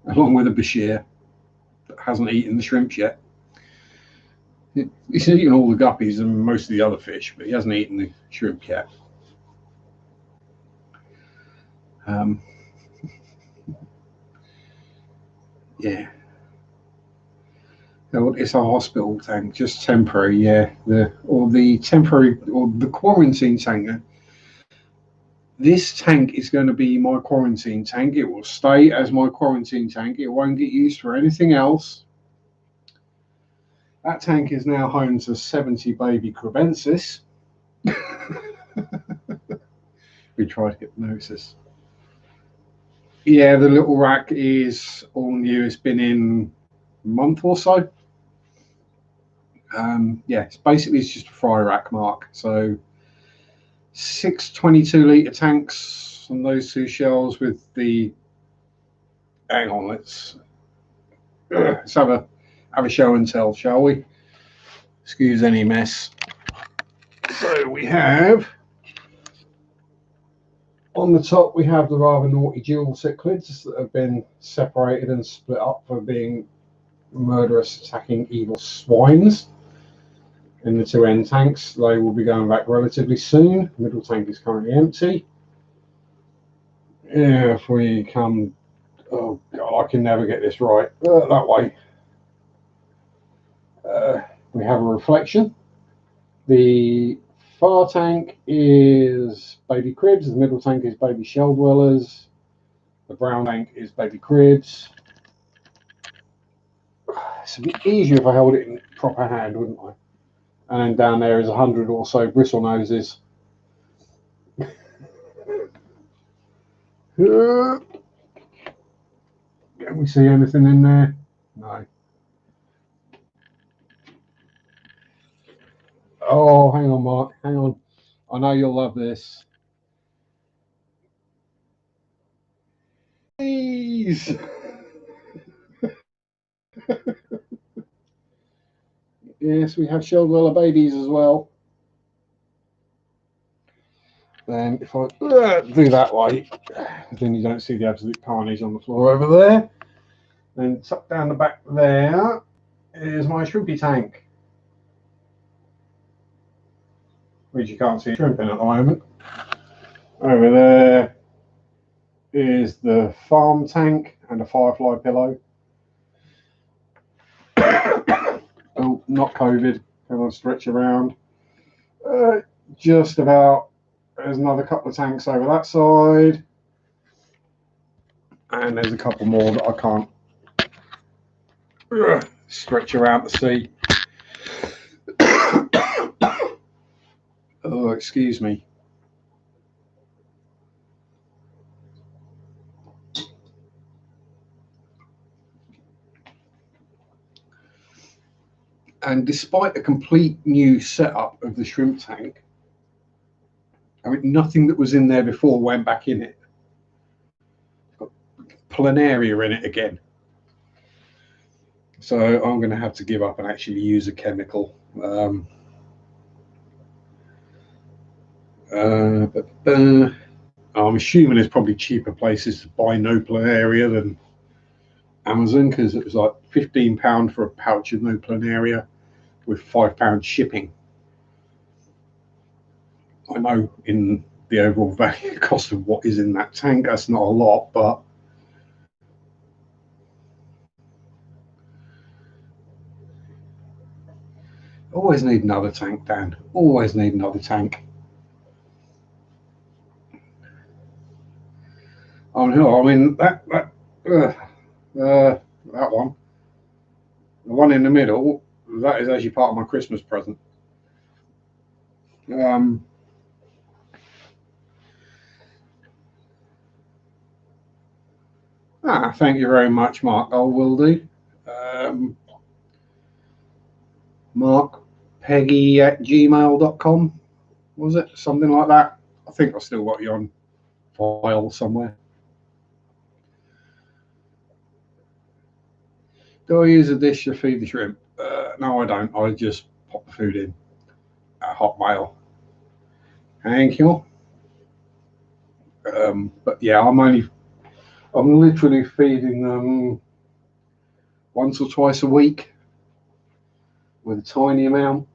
along with a Bashir that hasn't eaten the shrimps yet. He's eaten all the guppies and most of the other fish, but he hasn't eaten the shrimp yet. Yeah. It's a hospital tank, just temporary, yeah. The quarantine tank. This tank is going to be my quarantine tank. It will stay as my quarantine tank. It won't get used for anything else. That tank is now home to 70 baby crebensis. We tried hypnosis. Yeah, the little rack is all new. It's been in a month or so. Yeah, it's just a fry rack, Mark. So 6 22-litre tanks on those two shelves with the. Hang on, let's have a show and tell, shall we? Excuse any mess. So we have on the top we have the rather naughty dual cichlids that have been separated and split up for being murderous attacking evil swines. In the two end tanks, they will be going back relatively soon. The middle tank is currently empty. Yeah, if we come, oh god, I can never get this right. That way. We have a reflection. The far tank is baby cribs. The middle tank is baby shell dwellers. The brown tank is baby cribs. It's a bit easier if I held it in proper hand, wouldn't I? And then down there is 100 or so bristle noses. Can we see anything in there? No. Oh, hang on, Mark. Hang on. I know you'll love this. Please. Yes, we have shelled whaler babies as well. Then if I do that way, then you don't see the absolute carnage on the floor over there. Then tuck down the back there is my shrimpy tank, which you can't see shrimping at the moment. Over there is the farm tank and a firefly pillow. Oh, not COVID. Come on, stretch around. Just about. There's another couple of tanks over that side. And there's a couple more that I can't stretch around to see. Oh, excuse me. And despite a complete new setup of the shrimp tank, I mean, nothing that was in there before went back in it. Got planaria in it again. So I'm going to have to give up and actually use a chemical. I'm assuming there's probably cheaper places to buy no planaria than Amazon, because it was like £15 for a pouch of no planaria with £5 shipping. I know in the overall value cost of what is in that tank, that's not a lot, but always need another tank, Dan. Always need another tank. Oh no, I mean that one, the one in the middle, that is actually part of my Christmas present. Thank you very much, Mark. I will do. markpeggy@gmail.com, was it? Something like that. I think I've still got you on file somewhere. Do I use a dish to feed the shrimp? No, I don't. I just pop the food in at Hotmail. Thank you. But yeah, I'm literally feeding them once or twice a week with a tiny amount.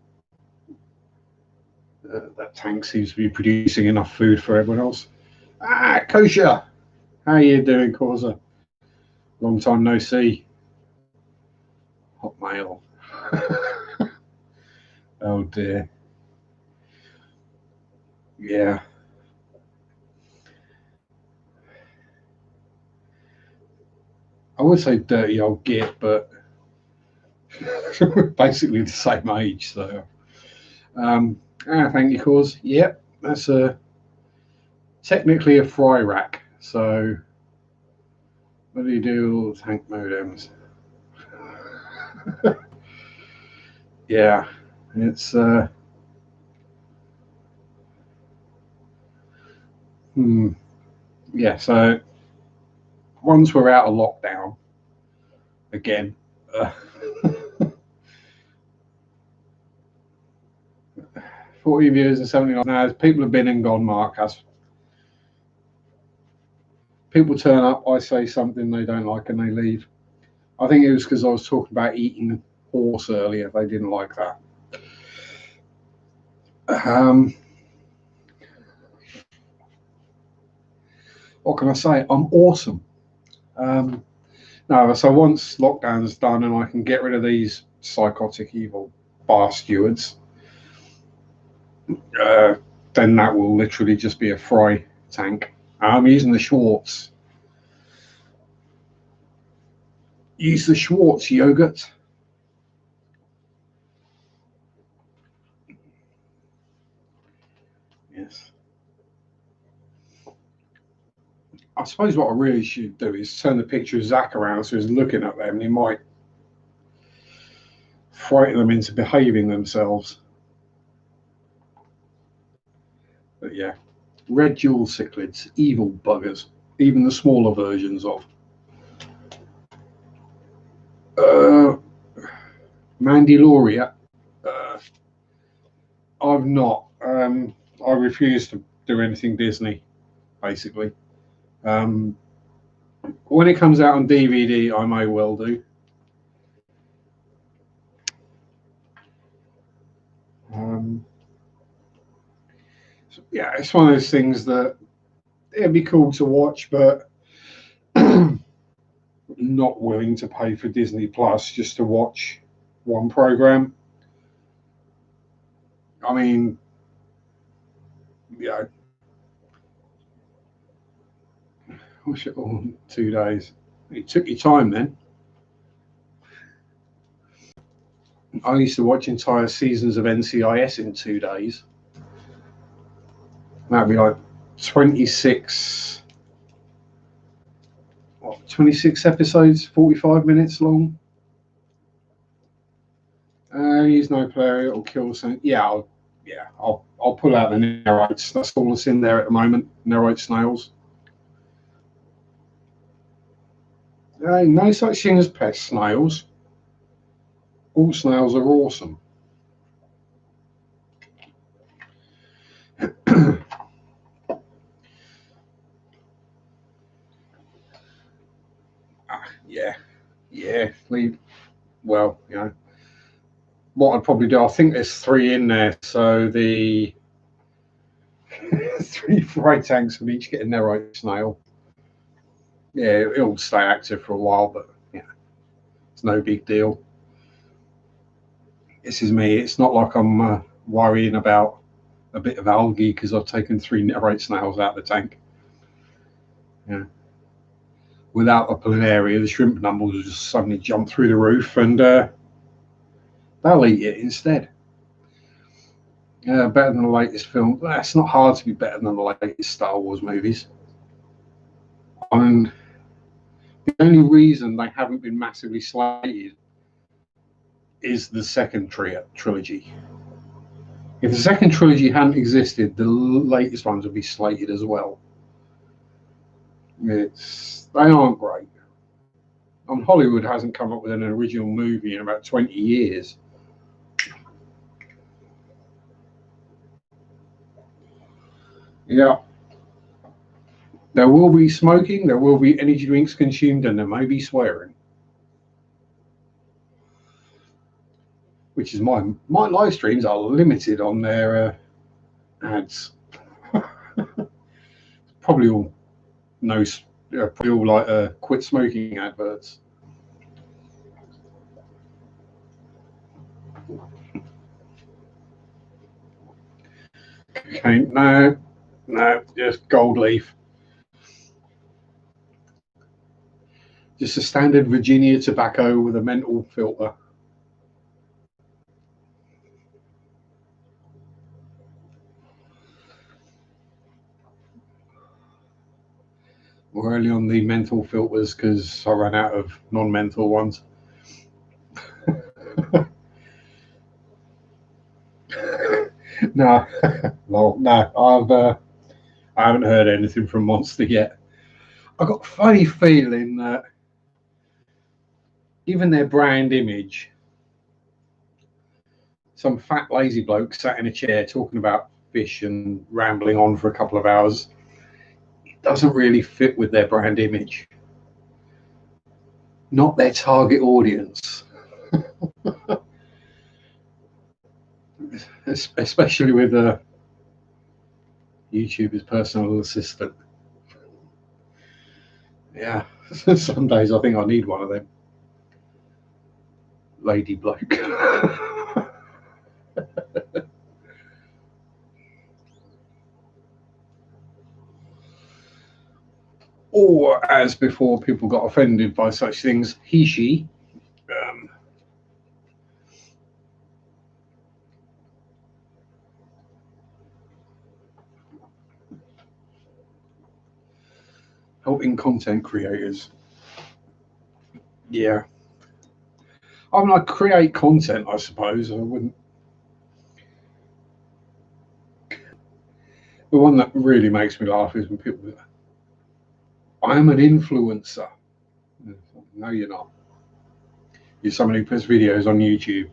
That tank seems to be producing enough food for everyone else. Kosher. How you doing, Causa? Long time no see. Hotmail. Oh dear. Yeah. I would say dirty old git, but we're basically the same age, so. Thank you, Cause. Yep, that's technically a fry rack. So, what do you do with tank modems? Yeah, it's yeah. So once we're out of lockdown again, 40 views and 79 hours. People have been and gone, Mark. People turn up, I say something they don't like, and they leave. I think it was because I was talking about eating horse earlier. They didn't like that. What can I say? I'm awesome. No, so once lockdown's done and I can get rid of these psychotic evil bar stewards, then that will literally just be a fry tank. I'm using the Schwartz. Use the Schwartz yogurt. Yes. I suppose what I really should do is turn the picture of Zach around so he's looking at them and he might frighten them into behaving themselves. But yeah, red jewel cichlids, evil buggers, even the smaller versions of. Mandalorian. I've not. I refuse to do anything Disney, basically. When it comes out on DVD, I may well do. So yeah, it's one of those things that it'd be cool to watch, but not willing to pay for Disney Plus just to watch one program. I mean, yeah, watch it all in 2 days. It took your time then. I used to watch entire seasons of NCIS in 2 days. That'd be like 26, 26 episodes, 45 minutes long. Use no player, it'll kill something. I'll pull out the narrates. That's all that's in there at the moment. Narrate snails. No such thing as pest snails. All snails are awesome. Yeah. Well, what I'd probably do, I think there's 3 in there, so the 3 fry tanks will each get a narrate snail. Yeah, it'll stay active for a while, but it's no big deal. This is me. It's not like I'm worrying about a bit of algae because I've taken 3 narrate snails out of the tank. Yeah. Without the planaria, the shrimp numbers will just suddenly jump through the roof and they'll eat it instead. Better than the latest film. It's not hard to be better than the latest Star Wars movies. I mean, the only reason they haven't been massively slated is the second trilogy. If the second trilogy hadn't existed, the latest ones would be slated as well. They aren't great. Hollywood hasn't come up with an original movie in about 20 years. Yeah. There will be smoking, there will be energy drinks consumed, and there may be swearing. Which is my live streams are limited on their ads. Probably all probably all like quit smoking adverts. Okay, no, just gold leaf. Just a standard Virginia tobacco with a menthol filter. We're early on the menthol filters because I ran out of non-menthol ones. No, I haven't heard anything from Monster yet. I've got a funny feeling that given their brand image, some fat lazy bloke sat in a chair talking about fish and rambling on for a couple of hours, it doesn't really fit with their brand image. Not their target audience. Especially with YouTuber's personal assistant. Yeah, some days I think I need one of them. Lady bloke. Or, as before people got offended by such things, he, she. Helping content creators. Yeah. I mean, I create content, I suppose. I wouldn't. The one that really makes me laugh is when people go, I'm an influencer. No, you're not. You're somebody who puts videos on YouTube.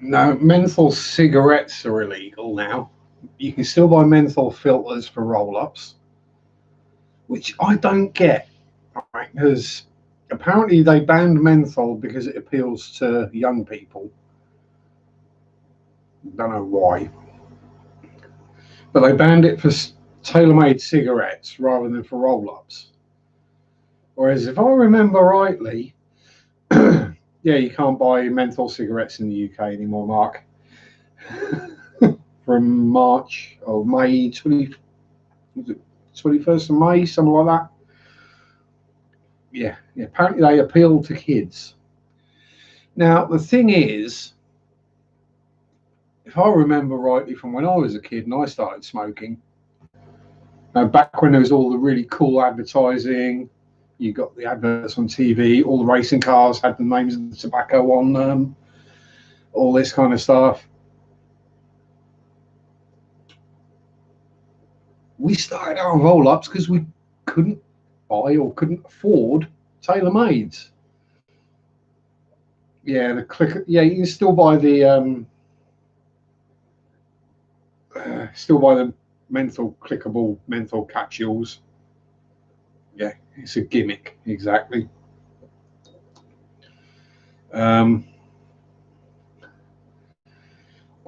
No, menthol cigarettes are illegal now. You can still buy menthol filters for roll-ups, which I don't get, right? Because apparently they banned menthol because it appeals to young people. Don't know why, but they banned it for tailor-made cigarettes rather than for roll-ups. Whereas, if I remember rightly, yeah, you can't buy menthol cigarettes in the UK anymore, Mark. From March or May 21st of May, something like that. Yeah, apparently they appeal to kids. Now, the thing is, if I remember rightly from when I was a kid and I started smoking, back when there was all the really cool advertising, you got the adverts on TV, all the racing cars had the names of the tobacco on them, all this kind of stuff. We started our roll-ups because we couldn't buy or couldn't afford tailor-mades. Yeah, the click. Yeah, you can still buy the menthol clickable menthol capsules. Yeah, it's a gimmick, exactly. Um,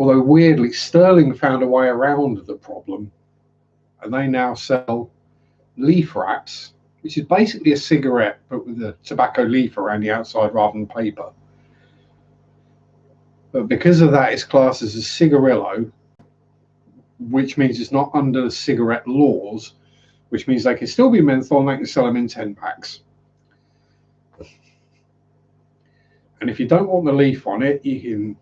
Although weirdly, Sterling found a way around the problem, and they now sell leaf wraps, which is basically a cigarette but with a tobacco leaf around the outside rather than paper. But because of that, it's classed as a cigarillo, which means it's not under the cigarette laws, which means they can still be menthol and they can sell them in 10 packs. And if you don't want the leaf on it, you can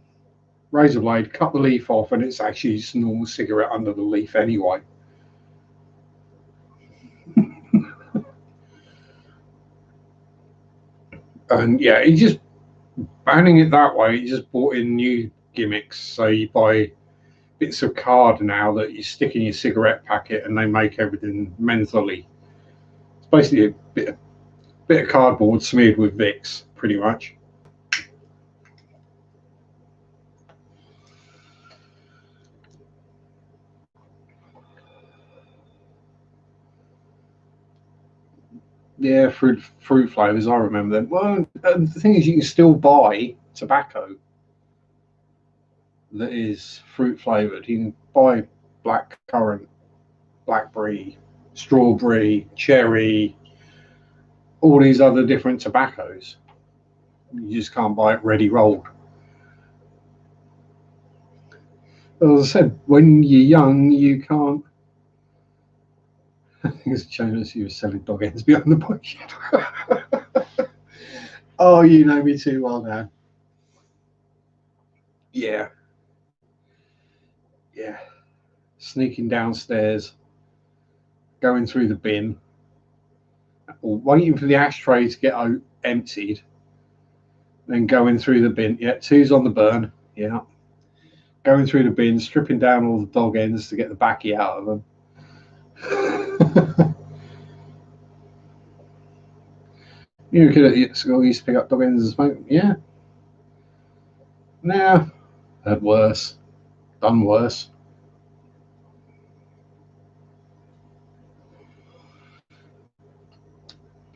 razor blade, cut the leaf off, and it's actually just a normal cigarette under the leaf anyway. And yeah, he just banning it that way. He just brought in new gimmicks. So you buy bits of card now that you stick in your cigarette packet, and they make everything mentholy. It's basically a bit of cardboard smeared with Vicks, pretty much. Yeah, fruit flavors. I remember them. Well, the thing is, you can still buy tobacco that is fruit flavored. You can buy black currant, blackberry, strawberry, cherry, all these other different tobaccos. You just can't buy it ready rolled. As I said, when you're young, you can't. I think it's a shame that you were selling dog ends behind the bush. Oh, you know me too well now. Yeah, yeah. Sneaking downstairs, going through the bin, or waiting for the ashtray to get emptied, then going through the bin. Yeah, two's on the burn. Yeah. Going through the bin, stripping down all the dog ends to get the backy out of them. You could at school used to pick up dog ends and smoke. Yeah. Nah, had worse. Done worse.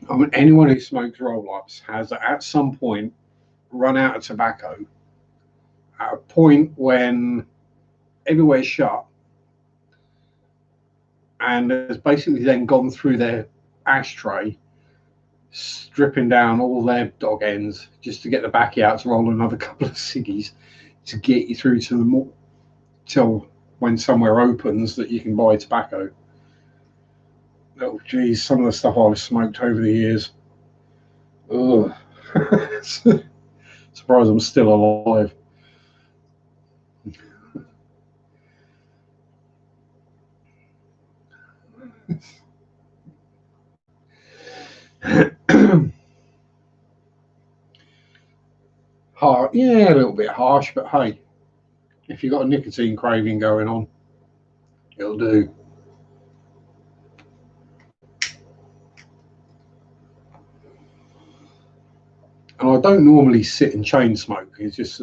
I mean, anyone who smokes roll-ups has at some point run out of tobacco at a point when everywhere's shut and has basically then gone through their ashtray, stripping down all their dog ends just to get the backy out to roll another couple of ciggies to get you through to the till when somewhere opens that you can buy tobacco. Oh, geez, some of the stuff I've smoked over the years. Ugh. Surprised I'm still alive. Hard, yeah, a little bit harsh, but hey, if you've got a nicotine craving going on, it'll do. And I don't normally sit and chain smoke. It's just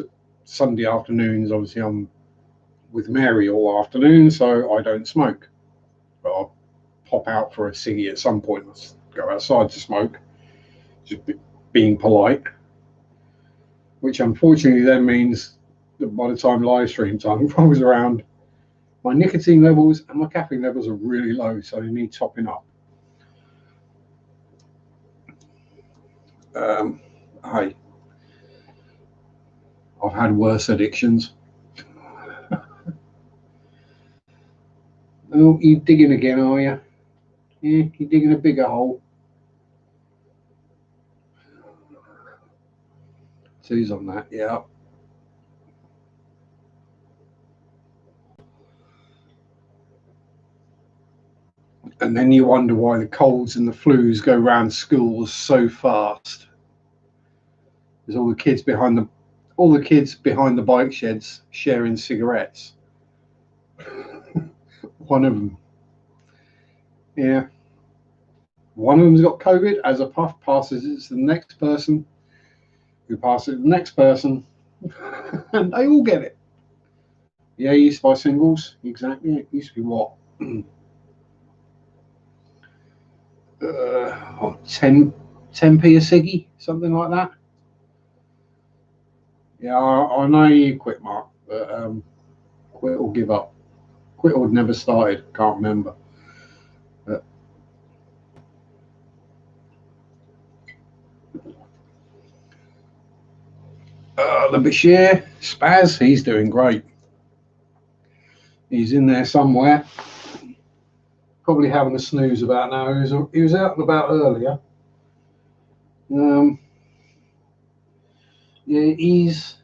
Sunday afternoons, obviously, I'm with Mary all afternoon, so I don't smoke. But I'll pop out for a ciggy at some point. Let's go outside to smoke, just being polite. Which unfortunately then means that by the time live stream time rolls around, my nicotine levels and my caffeine levels are really low, so they need topping up. Hey, I've had worse addictions. Oh, you digging again, are you? Yeah, you're digging a bigger hole. Two's on that, yeah. And then you wonder why the colds and the flus go round schools so fast. There's all the kids behind the bike sheds sharing cigarettes. One of them, yeah. One of them's got COVID. As a puff passes it to the next person, who passes it to the next person, and they all get it. Yeah, used to buy singles. Exactly. It used to be what? 10p a ciggy, something like that. Yeah, I know you quit, Mark, but quit or give up. Quit or never started. Can't remember. But, the Bashir Spaz, he's doing great. He's in there somewhere, probably having a snooze about now. He was out and about earlier. Yeah, he's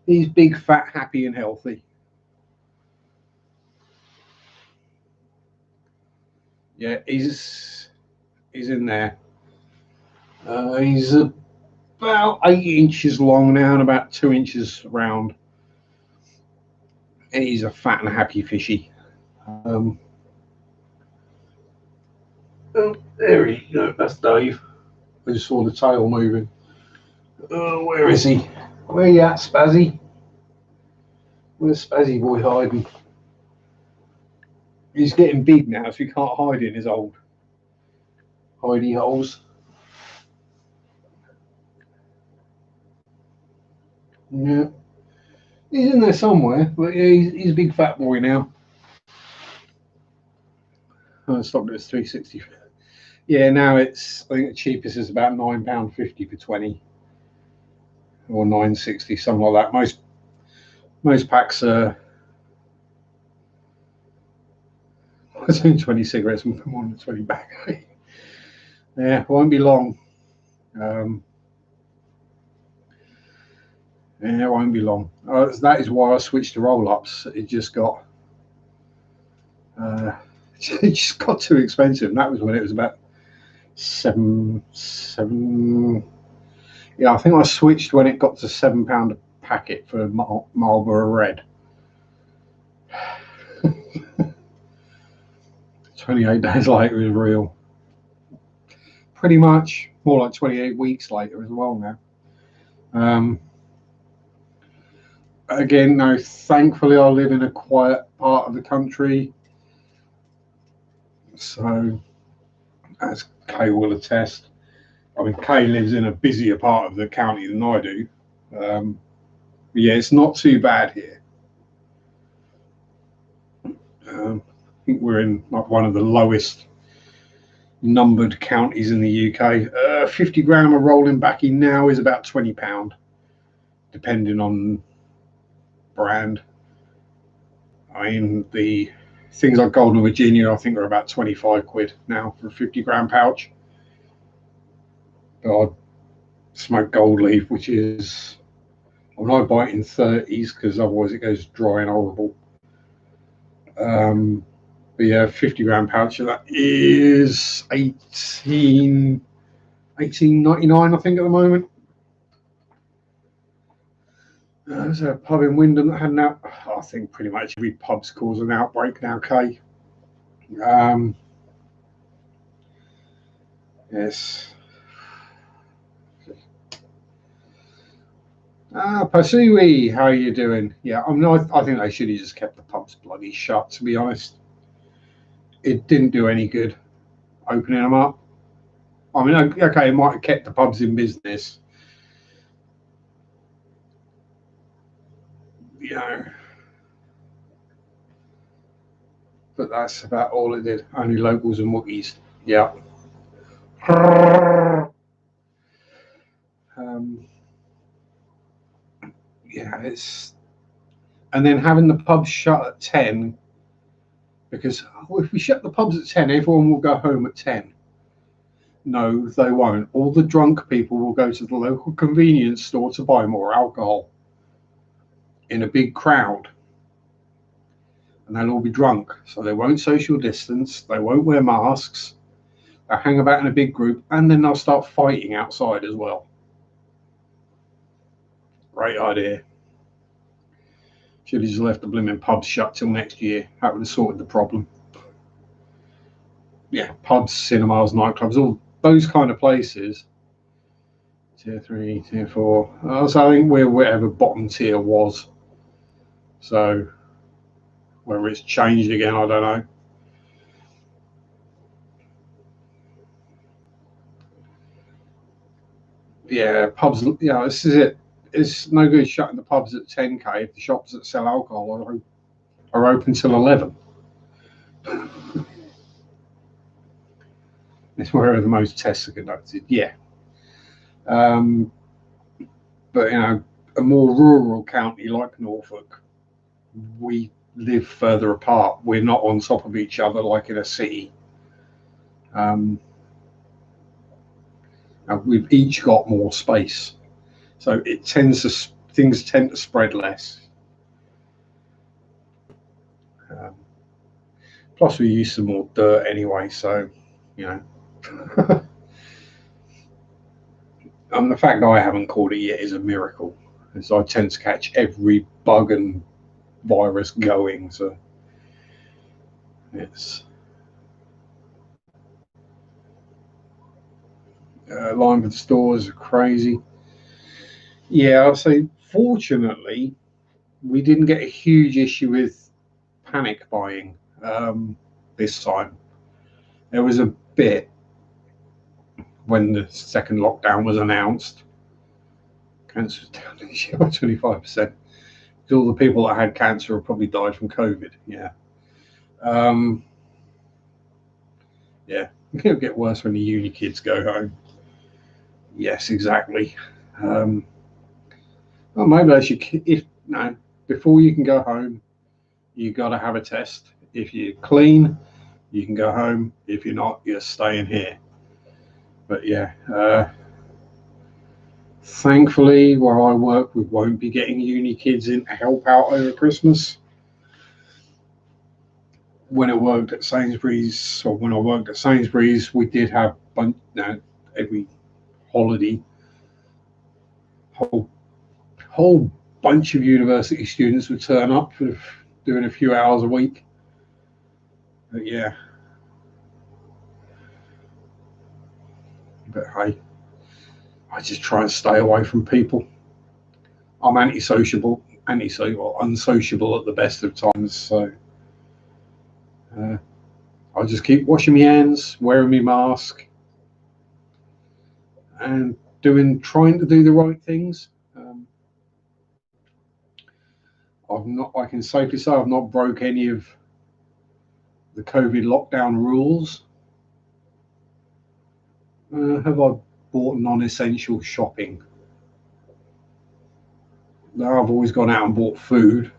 big, fat, happy, and healthy. Yeah, he's in there. He's about 8 inches long now and about 2 inches round. And he's a fat and happy fishy. Oh, there he go. That's Dave. I just saw the tail moving. Oh, where is he? Where you at, Spazzy? Where's Spazzy boy hiding? He's getting big now, so he can't hide in his old hidey holes. Yeah, he's in there somewhere, but yeah, he's a big fat boy now. I stopped at 360. Yeah, now I think the cheapest is about £9.50 for 20, or 9.60, something like that. Most packs are 20 cigarettes and put them on the 20 back. Yeah, it won't be long. Yeah, it won't be long. That is why I switched to roll-ups. It just got it just got too expensive. And that was when it was about seven. Yeah, I think I switched when it got to £7 a packet for Marlboro Red. 28 days later is real. Pretty much more like 28 weeks later as well now. Again, no, thankfully I live in a quiet part of the country. So, as Kay will attest, I mean, Kay lives in a busier part of the county than I do. Yeah, it's not too bad here. I think we're in like one of the lowest numbered counties in the UK. 50 gram of rolling backy now is about £20, depending on brand. I mean, the things like Golden Virginia, I think, are about 25 quid now for a 50 gram pouch. But I smoke Gold Leaf, which is, I mean, I buy it in 30s because otherwise it goes dry and horrible. But yeah, 50 gram pouch of that is 18.99, I think, at the moment. There's a pub in Wyndham that had an out. I think pretty much every pub's caused an outbreak now, Kay. Yes. Pasui, how are you doing? Yeah, I think they should have just kept the pubs bloody shut, to be honest. It didn't do any good opening them up. I mean, okay, it might have kept the pubs in business, you know, but that's about all it did. Only locals and Wookiees. Yeah. Um, yeah, it's and then having the pubs shut at 10 because if we shut the pubs at 10, everyone will go home at 10. No, they won't. All the drunk people will go to the local convenience store to buy more alcohol in a big crowd, and they'll all be drunk. So they won't social distance, they won't wear masks, they'll hang about in a big group, and then they'll start fighting outside as well. Great idea. Should have just left the blooming pubs shut till next year. That would have sorted the problem. Yeah, pubs, cinemas, nightclubs, all those kind of places. Tier 3, Tier 4. So I think we're whatever bottom tier was. So whether it's changed again, I don't know. Yeah, pubs. Yeah, this is it. It's no good shutting the pubs at 10k if the shops that sell alcohol are open till 11. It's where the most tests are conducted. Yeah, um, but a more rural county like Norfolk, we live further apart. We're not on top of each other like in a city. Um, we've each got more space, so things tend to spread less. Um, Plus, we use some more dirt anyway, so you know. The fact that I haven't caught it yet is a miracle, as I tend to catch every bug and virus going. So it's line for the stores are crazy. Yeah, I'll say fortunately we didn't get a huge issue with panic buying this time. There was a bit when the second lockdown was announced. Cancer was down this year by 25%. All the people that had cancer have probably died from COVID. Yeah. Um, yeah. It'll get worse when the uni kids go home. Yes, exactly. Um, well, maybe I should, if no, before you can go home, you got to have a test. If you're clean, you can go home. If you're not, you're staying here. But yeah, thankfully, where I work, we won't be getting uni kids in to help out over Christmas. When I worked at Sainsbury's, or when I worked at Sainsbury's, we did have every holiday, whole bunch of university students would turn up for doing a few hours a week. But yeah, but hey, I just try and stay away from people. I'm antisocial, unsociable at the best of times. So uh, I just keep washing my hands, wearing my mask, and trying to do the right things. I can safely say I've not broke any of the COVID lockdown rules. Have I bought non-essential shopping? No, I've always gone out and bought food,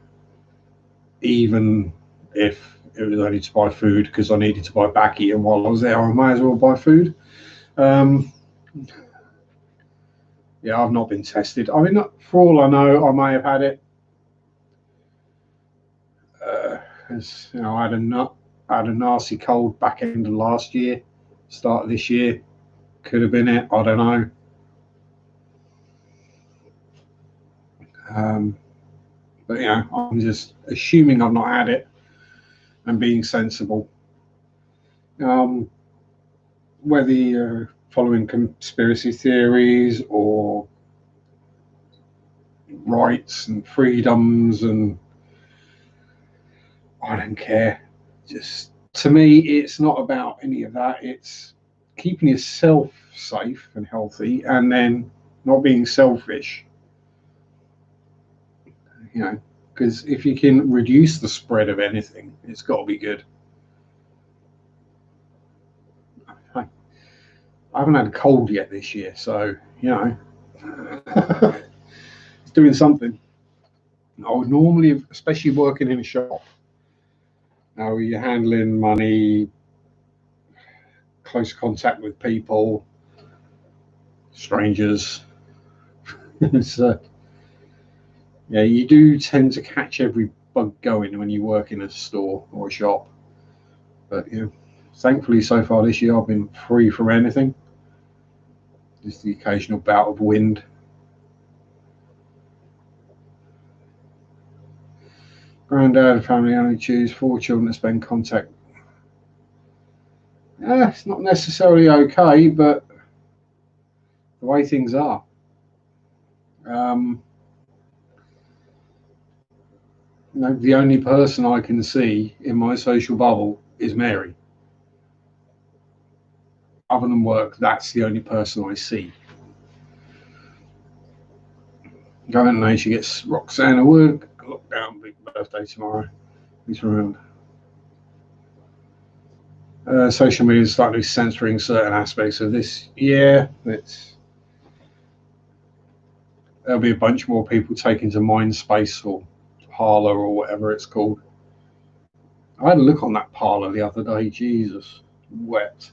even if it was only to buy food because I needed to buy backy, and while I was there, I might as well buy food. Um, yeah, I've not been tested. I mean, for all I know, I may have had it. I had a nasty cold back end of last year, start of this year. Could have been it. I don't know. Um, but I'm just assuming I've not had it and being sensible. Um, whether you're following conspiracy theories or rights and freedoms, and I don't care. Just to me, it's not about any of that. It's keeping yourself safe and healthy, and then not being selfish. You know, because if you can reduce the spread of anything, it's got to be good. I haven't had a cold yet this year, so you know, it's doing something. I would normally, especially working in a shop, now you're handling money, close contact with people, strangers. So, yeah, you do tend to catch every bug going when you work in a store or a shop. But yeah, thankfully so far this year I've been free from anything. Just the occasional bout of wind. Granddad family only choose 4 children to spend contact. Yeah, it's not necessarily okay, but the way things are. You know, the only person I can see in my social bubble is Mary. Other than work, that's the only person I see. Going to she gets Roxanne a word. Lockdown, big birthday tomorrow. He's around. Social media is starting to be censoring certain aspects of this. Yeah, there'll be a bunch more people taking to Mindspace or Parler or whatever it's called. I had a look on that Parler the other day. Jesus, wet.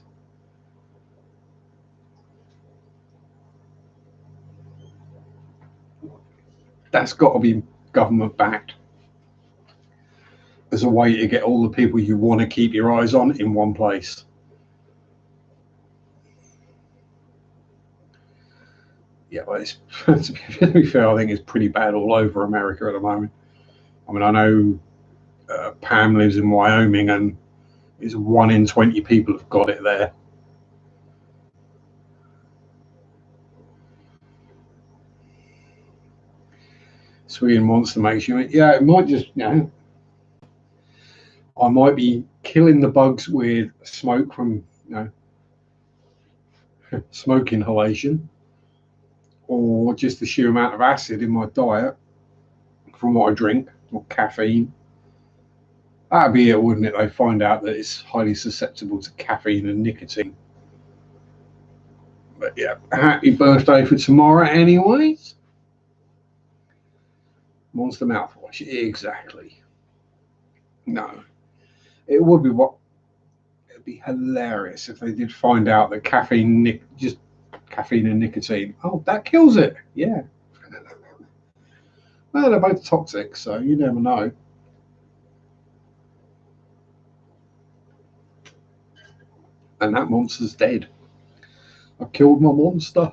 That's got to be government backed as a way to get all the people you want to keep your eyes on in one place. Yeah, well, it's, to be fair, I think it's pretty bad all over America at the moment. I mean, I know Pam lives in Wyoming, and it's 1 in 20 people have got it there. Sweden wants to make sure. Yeah, it might just, you know, I might be killing the bugs with smoke from, you know, smoke inhalation, or just the sheer amount of acid in my diet from what I drink, or caffeine. That'd be it, wouldn't it? They find out that it's highly susceptible to caffeine and nicotine. But yeah, happy birthday for tomorrow, anyways. Monster mouthwash, exactly. No, it would be what. It'd be hilarious if they did find out that caffeine and nicotine. Oh, that kills it. Yeah. Well, they're both toxic, so you never know. And that monster's dead. I killed my monster.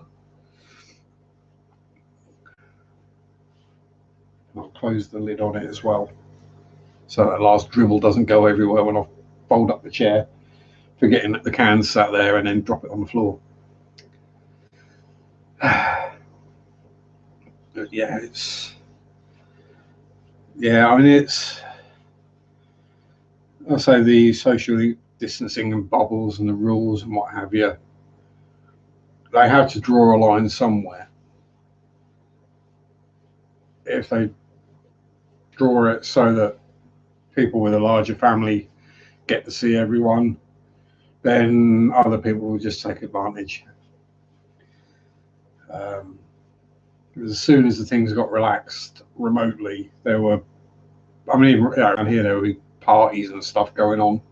I'll close the lid on it as well, so that last dribble doesn't go everywhere when I fold up the chair, forgetting that the can's sat there, and then drop it on the floor. But yeah, I mean, I say the social distancing and bubbles and the rules and what have you, they have to draw a line somewhere. If they draw it so that people with a larger family get to see everyone, then other people will just take advantage. As soon as the things got relaxed remotely, there were, I mean, around here there would be parties and stuff going on.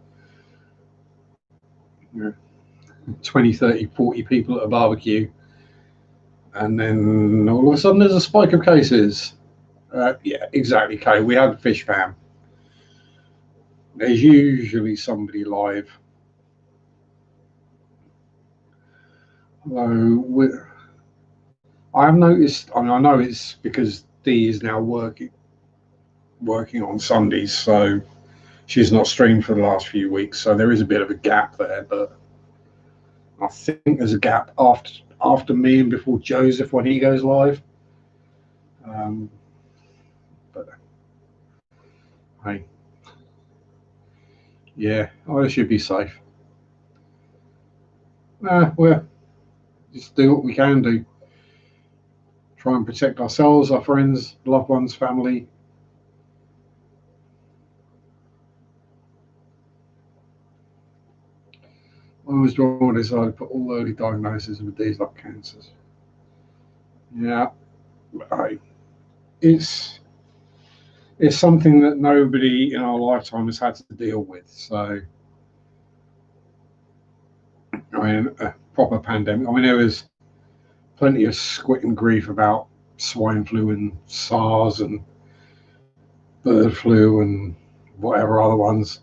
20, 30, 40 people at a barbecue, and then all of a sudden there's a spike of cases. Yeah, exactly, Kay. We had fish fam. There's usually somebody live. Although I've noticed, I mean, I know it's because Dee is now working on Sundays, so she's not streamed for the last few weeks, so there is a bit of a gap there, but I think there's a gap after me and before Joseph when he goes live. But hey, yeah, I should be safe. Well, just do what we can do. Try and protect ourselves, our friends, loved ones, family. I was drawn to decide to put all early diagnoses of these like cancers. Yeah, hey, it's it's something that nobody in our lifetime has had to deal with. So, I mean, a proper pandemic. I mean, there was plenty of squit and grief about swine flu and SARS and bird flu and whatever other ones.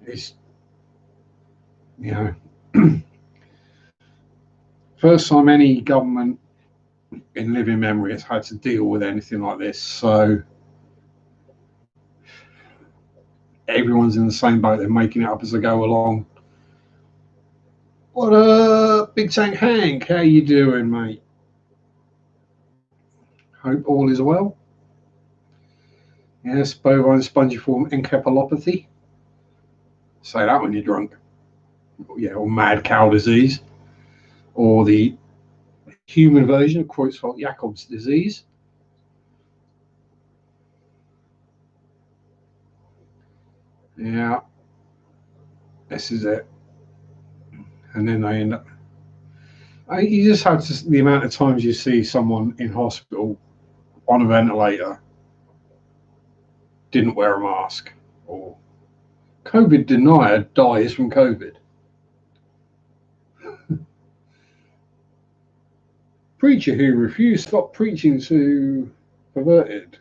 It's, you know, first time any government in living memory has had to deal with anything like this. So everyone's in the same boat. They're making it up as they go along. What up, Big Tank Hank? How you doing, mate? Hope all is well. Yes, bovine spongiform encephalopathy. Say that when you're drunk. Yeah, or mad cow disease, or the human version of Creutzfeldt-Jakob's disease. Yeah, this is it. And then they end up. You just have to, the amount of times you see someone in hospital on a ventilator didn't wear a mask, or COVID denier dies from COVID. Preacher who refused to stop preaching to perverted.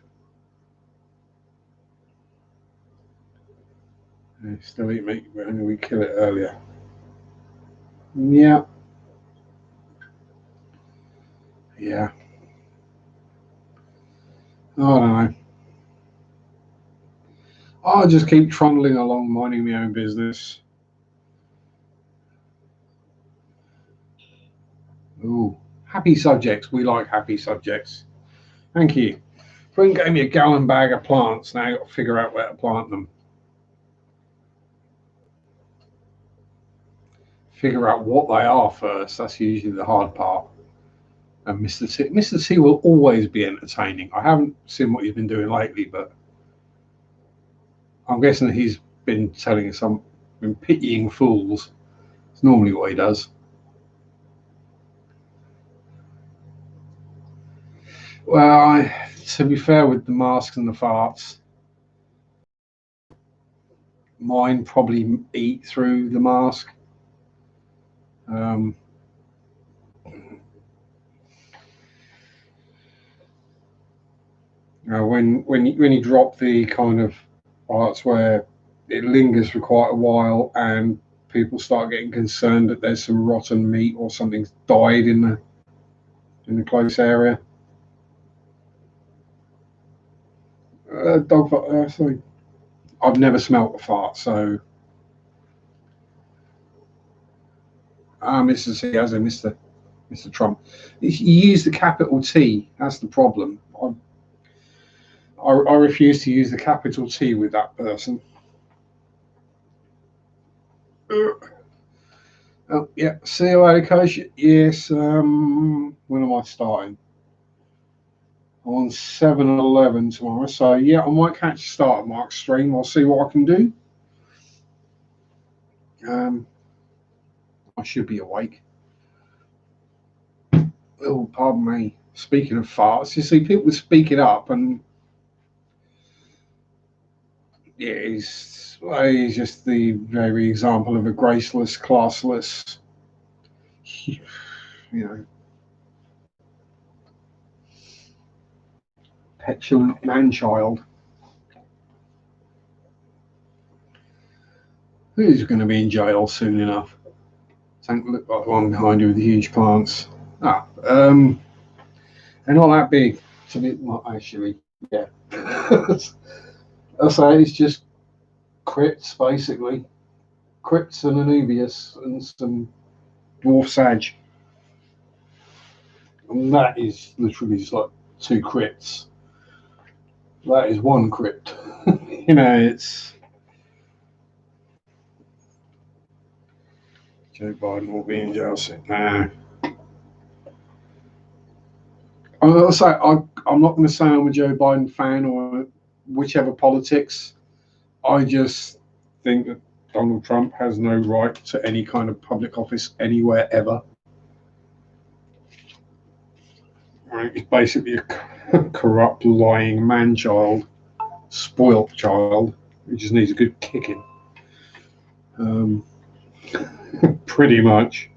They still eat meat, but only we kill it earlier. Yeah. Yeah. I don't know. I'll just keep trundling along, minding my own business. Ooh, happy subjects. We like happy subjects. Thank you. Friend gave me a gallon bag of plants. Now I've got to figure out where to plant them. Figure out what they are first. That's usually the hard part. And Mr. T will always be entertaining. I haven't seen what he's been doing lately, but I'm guessing that he's been telling some, been pitying fools. It's normally what he does. Well, to be fair with the masks and the farts, mine probably eat through the mask. Um, when you drop the kind of parts where it lingers for quite a while and people start getting concerned that there's some rotten meat or something's died in the close area. Dog fart. Sorry, I've never smelt a fart, so Mr. C as a Mr. Trump. You use the capital T. That's the problem. I refuse to use the capital T with that person. Oh, yeah. See you later, coach. Yes. When am I starting? I'm on 7-11 tomorrow. So, yeah, I might catch a start at Mark's stream. I'll see what I can do. I should be awake. Oh, pardon me. Speaking of farts, you see, people speak it up, and yeah, he's just the very example of a graceless, classless, you know, petulant man-child who's going to be in jail soon enough. Don't look like the one behind you with the huge plants. They're not that big. To be, well, actually, yeah. I say it's just crypts, basically. Crypts and Anubius and some dwarf sage. And that is literally just like 2 crypts. That is 1 crypt. You know, it's Joe Biden will be in jail soon. Nah. I'm not going to say I'm a Joe Biden fan or whichever politics. I just think that Donald Trump has no right to any kind of public office anywhere ever. Right? He's basically a corrupt, lying man-child, spoilt child who just needs a good kicking. Pretty much.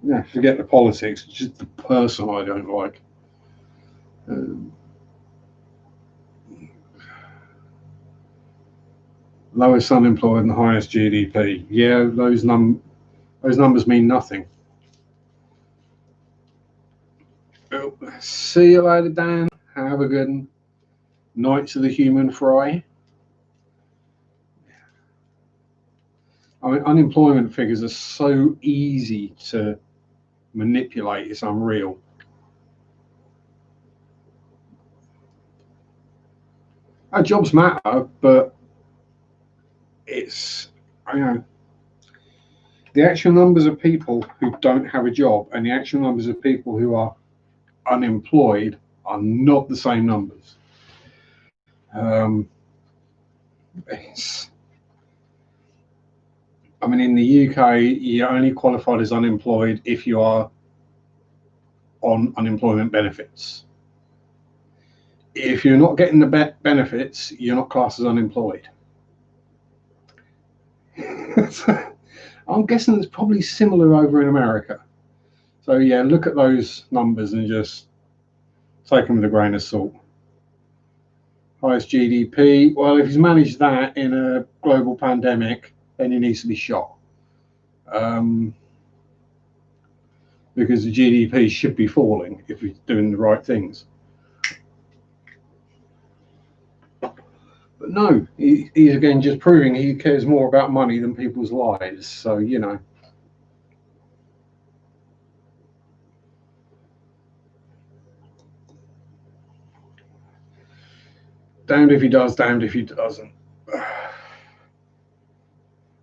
Yeah, forget the politics, just the person I don't like. Lowest unemployed and highest GDP. Yeah, those numbers mean nothing. Well, see you later, Dan. Have a good night to the human fry. I mean, unemployment figures are so easy to manipulate, it's unreal. Our jobs matter, but it's, I know, the actual numbers of people who don't have a job and the actual numbers of people who are unemployed are not the same numbers. I mean, in the UK, you're only qualified as unemployed if you are on unemployment benefits. If you're not getting the benefits, you're not classed as unemployed. I'm guessing it's probably similar over in America. So yeah, look at those numbers and just take them with a grain of salt. Highest GDP. Well, if he's managed that in a global pandemic, then he needs to be shot. Because the GDP should be falling if he's doing the right things. But no, he's again just proving he cares more about money than people's lives. So, you know. Damned if he does, damned if he doesn't.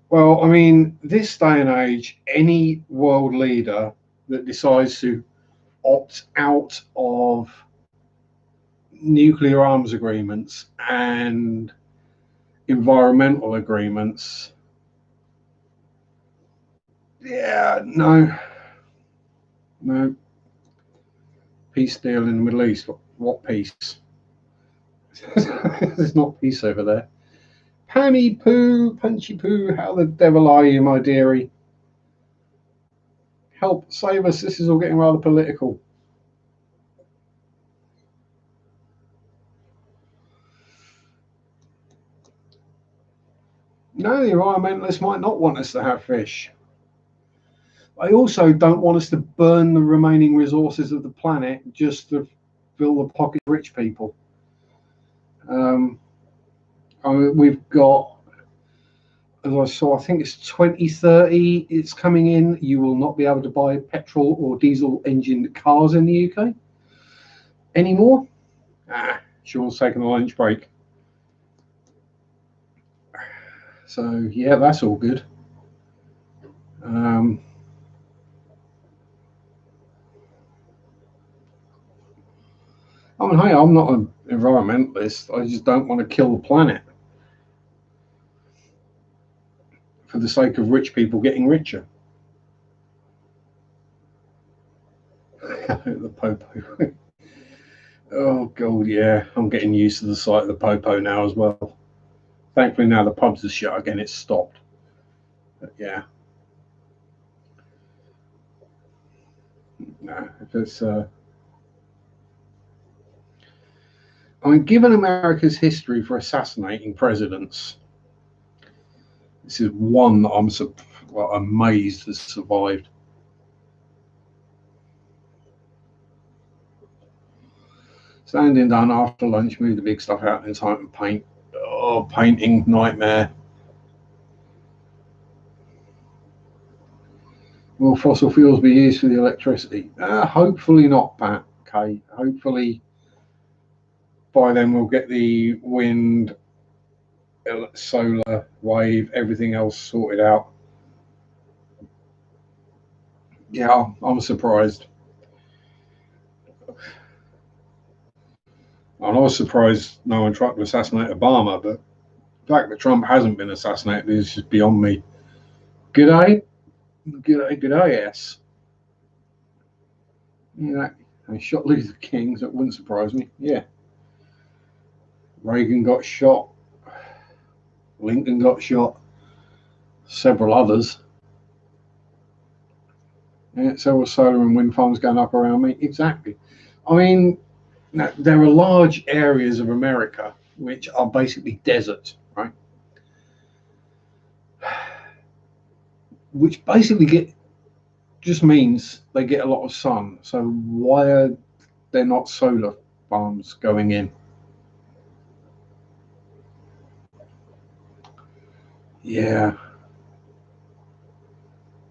Well, I mean, this day and age, any world leader that decides to opt out of nuclear arms agreements and environmental agreements, yeah, no. Peace deal in the Middle East. What peace? There's not peace over there. Panny poo, punchy poo, how the devil are you, my dearie? Help, save us, this is all getting rather political. No, the environmentalists might not want us to have fish. They also don't want us to burn the remaining resources of the planet just to fill the pocket of rich people. I mean, we've got, as I saw, I think it's 2030 it's coming in. You will not be able to buy petrol or diesel engine cars in the UK anymore. Sean's taking a lunch break. So, yeah, that's all good. I mean, hey, I'm not an environmentalist. I just don't want to kill the planet for the sake of rich people getting richer. The popo. Oh, God, yeah. I'm getting used to the sight of the popo now as well. Thankfully, now the pubs are shut again, it's stopped. But, yeah. No, if it's... I mean, given America's history for assassinating presidents, this is one that I'm amazed has survived. Standing down after lunch, move the big stuff out in time and paint. Oh, painting, nightmare. Will fossil fuels be used for the electricity? Hopefully not, Pat. Okay, hopefully by then we'll get the wind, solar, wave, everything else sorted out. Yeah, I'm surprised. And I was surprised no one tried to assassinate Obama, but the fact that Trump hasn't been assassinated is just beyond me. Good day, good day, yes. Yeah, they shot Luther King, so it wouldn't surprise me. Yeah, Reagan got shot, Lincoln got shot, several others. Yeah, several solar and wind farms going up around me. Exactly. I mean, there are large areas of America which are basically desert, right? Which basically just means they get a lot of sun. So why are there not solar farms going in? Yeah.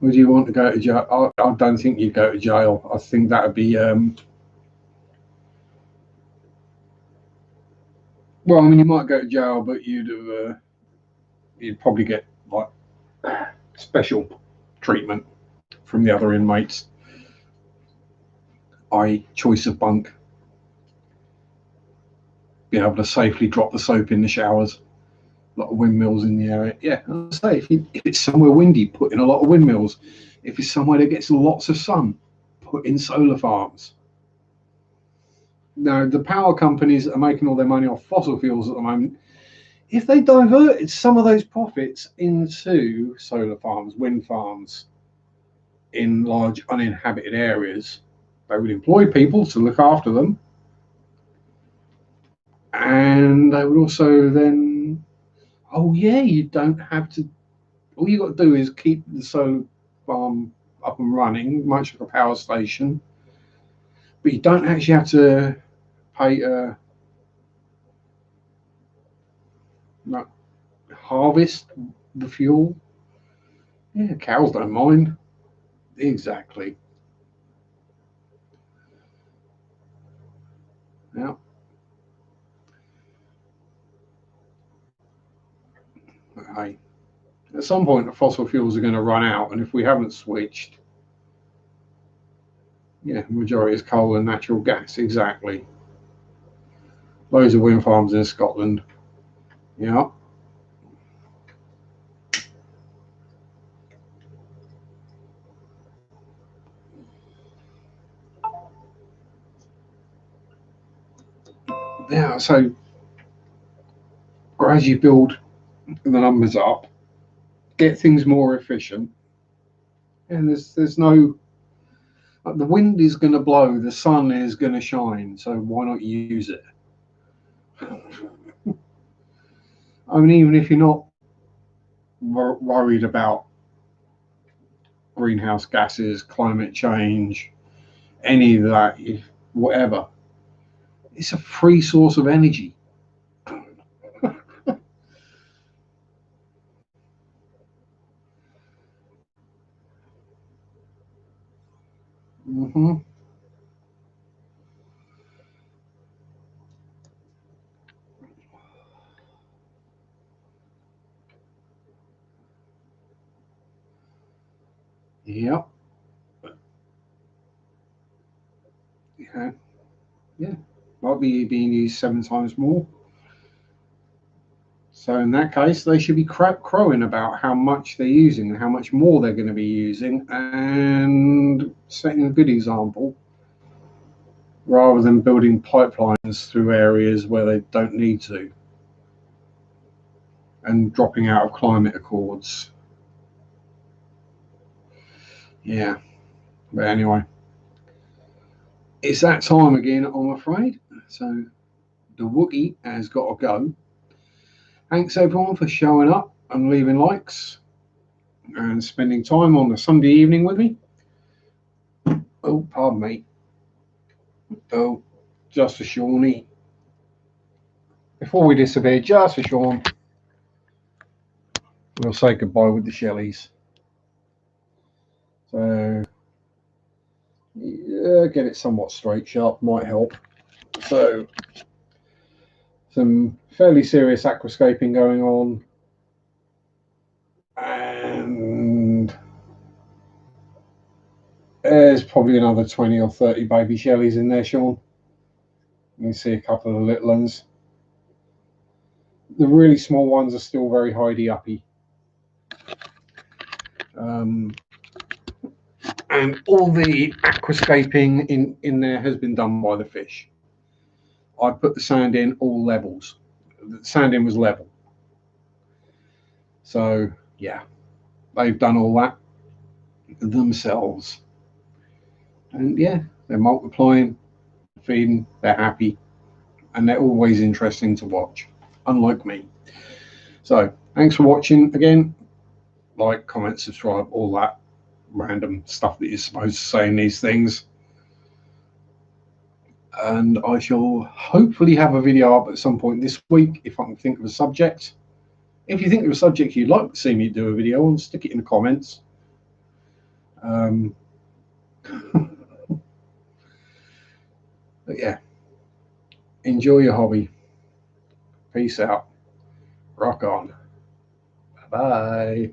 Would you want to go to jail? I don't think you'd go to jail. I think that would be well. I mean, you might go to jail, but you'd probably get like special treatment from the other inmates, i.e., choice of bunk, be able to safely drop the soap in the showers. A lot of windmills in the area. Yeah, I'll say if it's somewhere windy, put in a lot of windmills. If it's somewhere that gets lots of sun, put in solar farms. Now, the power companies that are making all their money off fossil fuels at the moment, if they diverted some of those profits into solar farms, wind farms in large uninhabited areas, they would employ people to look after them. And they would also then, oh, yeah, you don't have to, all you got to do is keep the solar farm up and running, much like a power station, but you don't actually have to pay like, harvest the fuel. Yeah, cows don't mind. Exactly. Yeah. But hey, at some point the fossil fuels are going to run out, and if we haven't switched, yeah, the majority is coal and natural gas. Exactly. Loads of wind farms in Scotland. Yeah. Yeah. So as you build the numbers up, get things more efficient, and there's no like, the wind is going to blow, the sun is going to shine, so why not use it? I mean, even if you're not worried about greenhouse gases, climate change, any of that, whatever, it's a free source of energy. Mm-hmm. Yep. Yeah. Yeah. Might be being used 7 times more. So in that case, they should be crowing about how much they're using and how much more they're going to be using, and setting a good example rather than building pipelines through areas where they don't need to and dropping out of climate accords. Yeah. But anyway, it's that time again, I'm afraid. So the Wookiee has got to go. Thanks everyone for showing up and leaving likes and spending time on the Sunday evening with me. Oh, pardon me. Oh, just for Shawnee. Before we disappear, just for Sean, we'll say goodbye with the Shelleys. So yeah, get it somewhat straight sharp might help. So some fairly serious aquascaping going on, and there's probably another 20 or 30 baby shellies in there, Sean. You can see a couple of the little ones. The really small ones are still very hidey-uppy. And all the aquascaping in there has been done by the fish. I put the sand in all levels. The sand in was level. So, yeah, they've done all that themselves. And yeah, they're multiplying, feeding, they're happy, and they're always interesting to watch, unlike me. So, thanks for watching again. Like, comment, subscribe, all that random stuff that you're supposed to say in these things. And I shall hopefully have a video up at some point this week if I can think of a subject. If you think of a subject you'd like to see me do a video on, stick it in the comments. But yeah, enjoy your hobby. Peace out. Rock on. Bye-bye.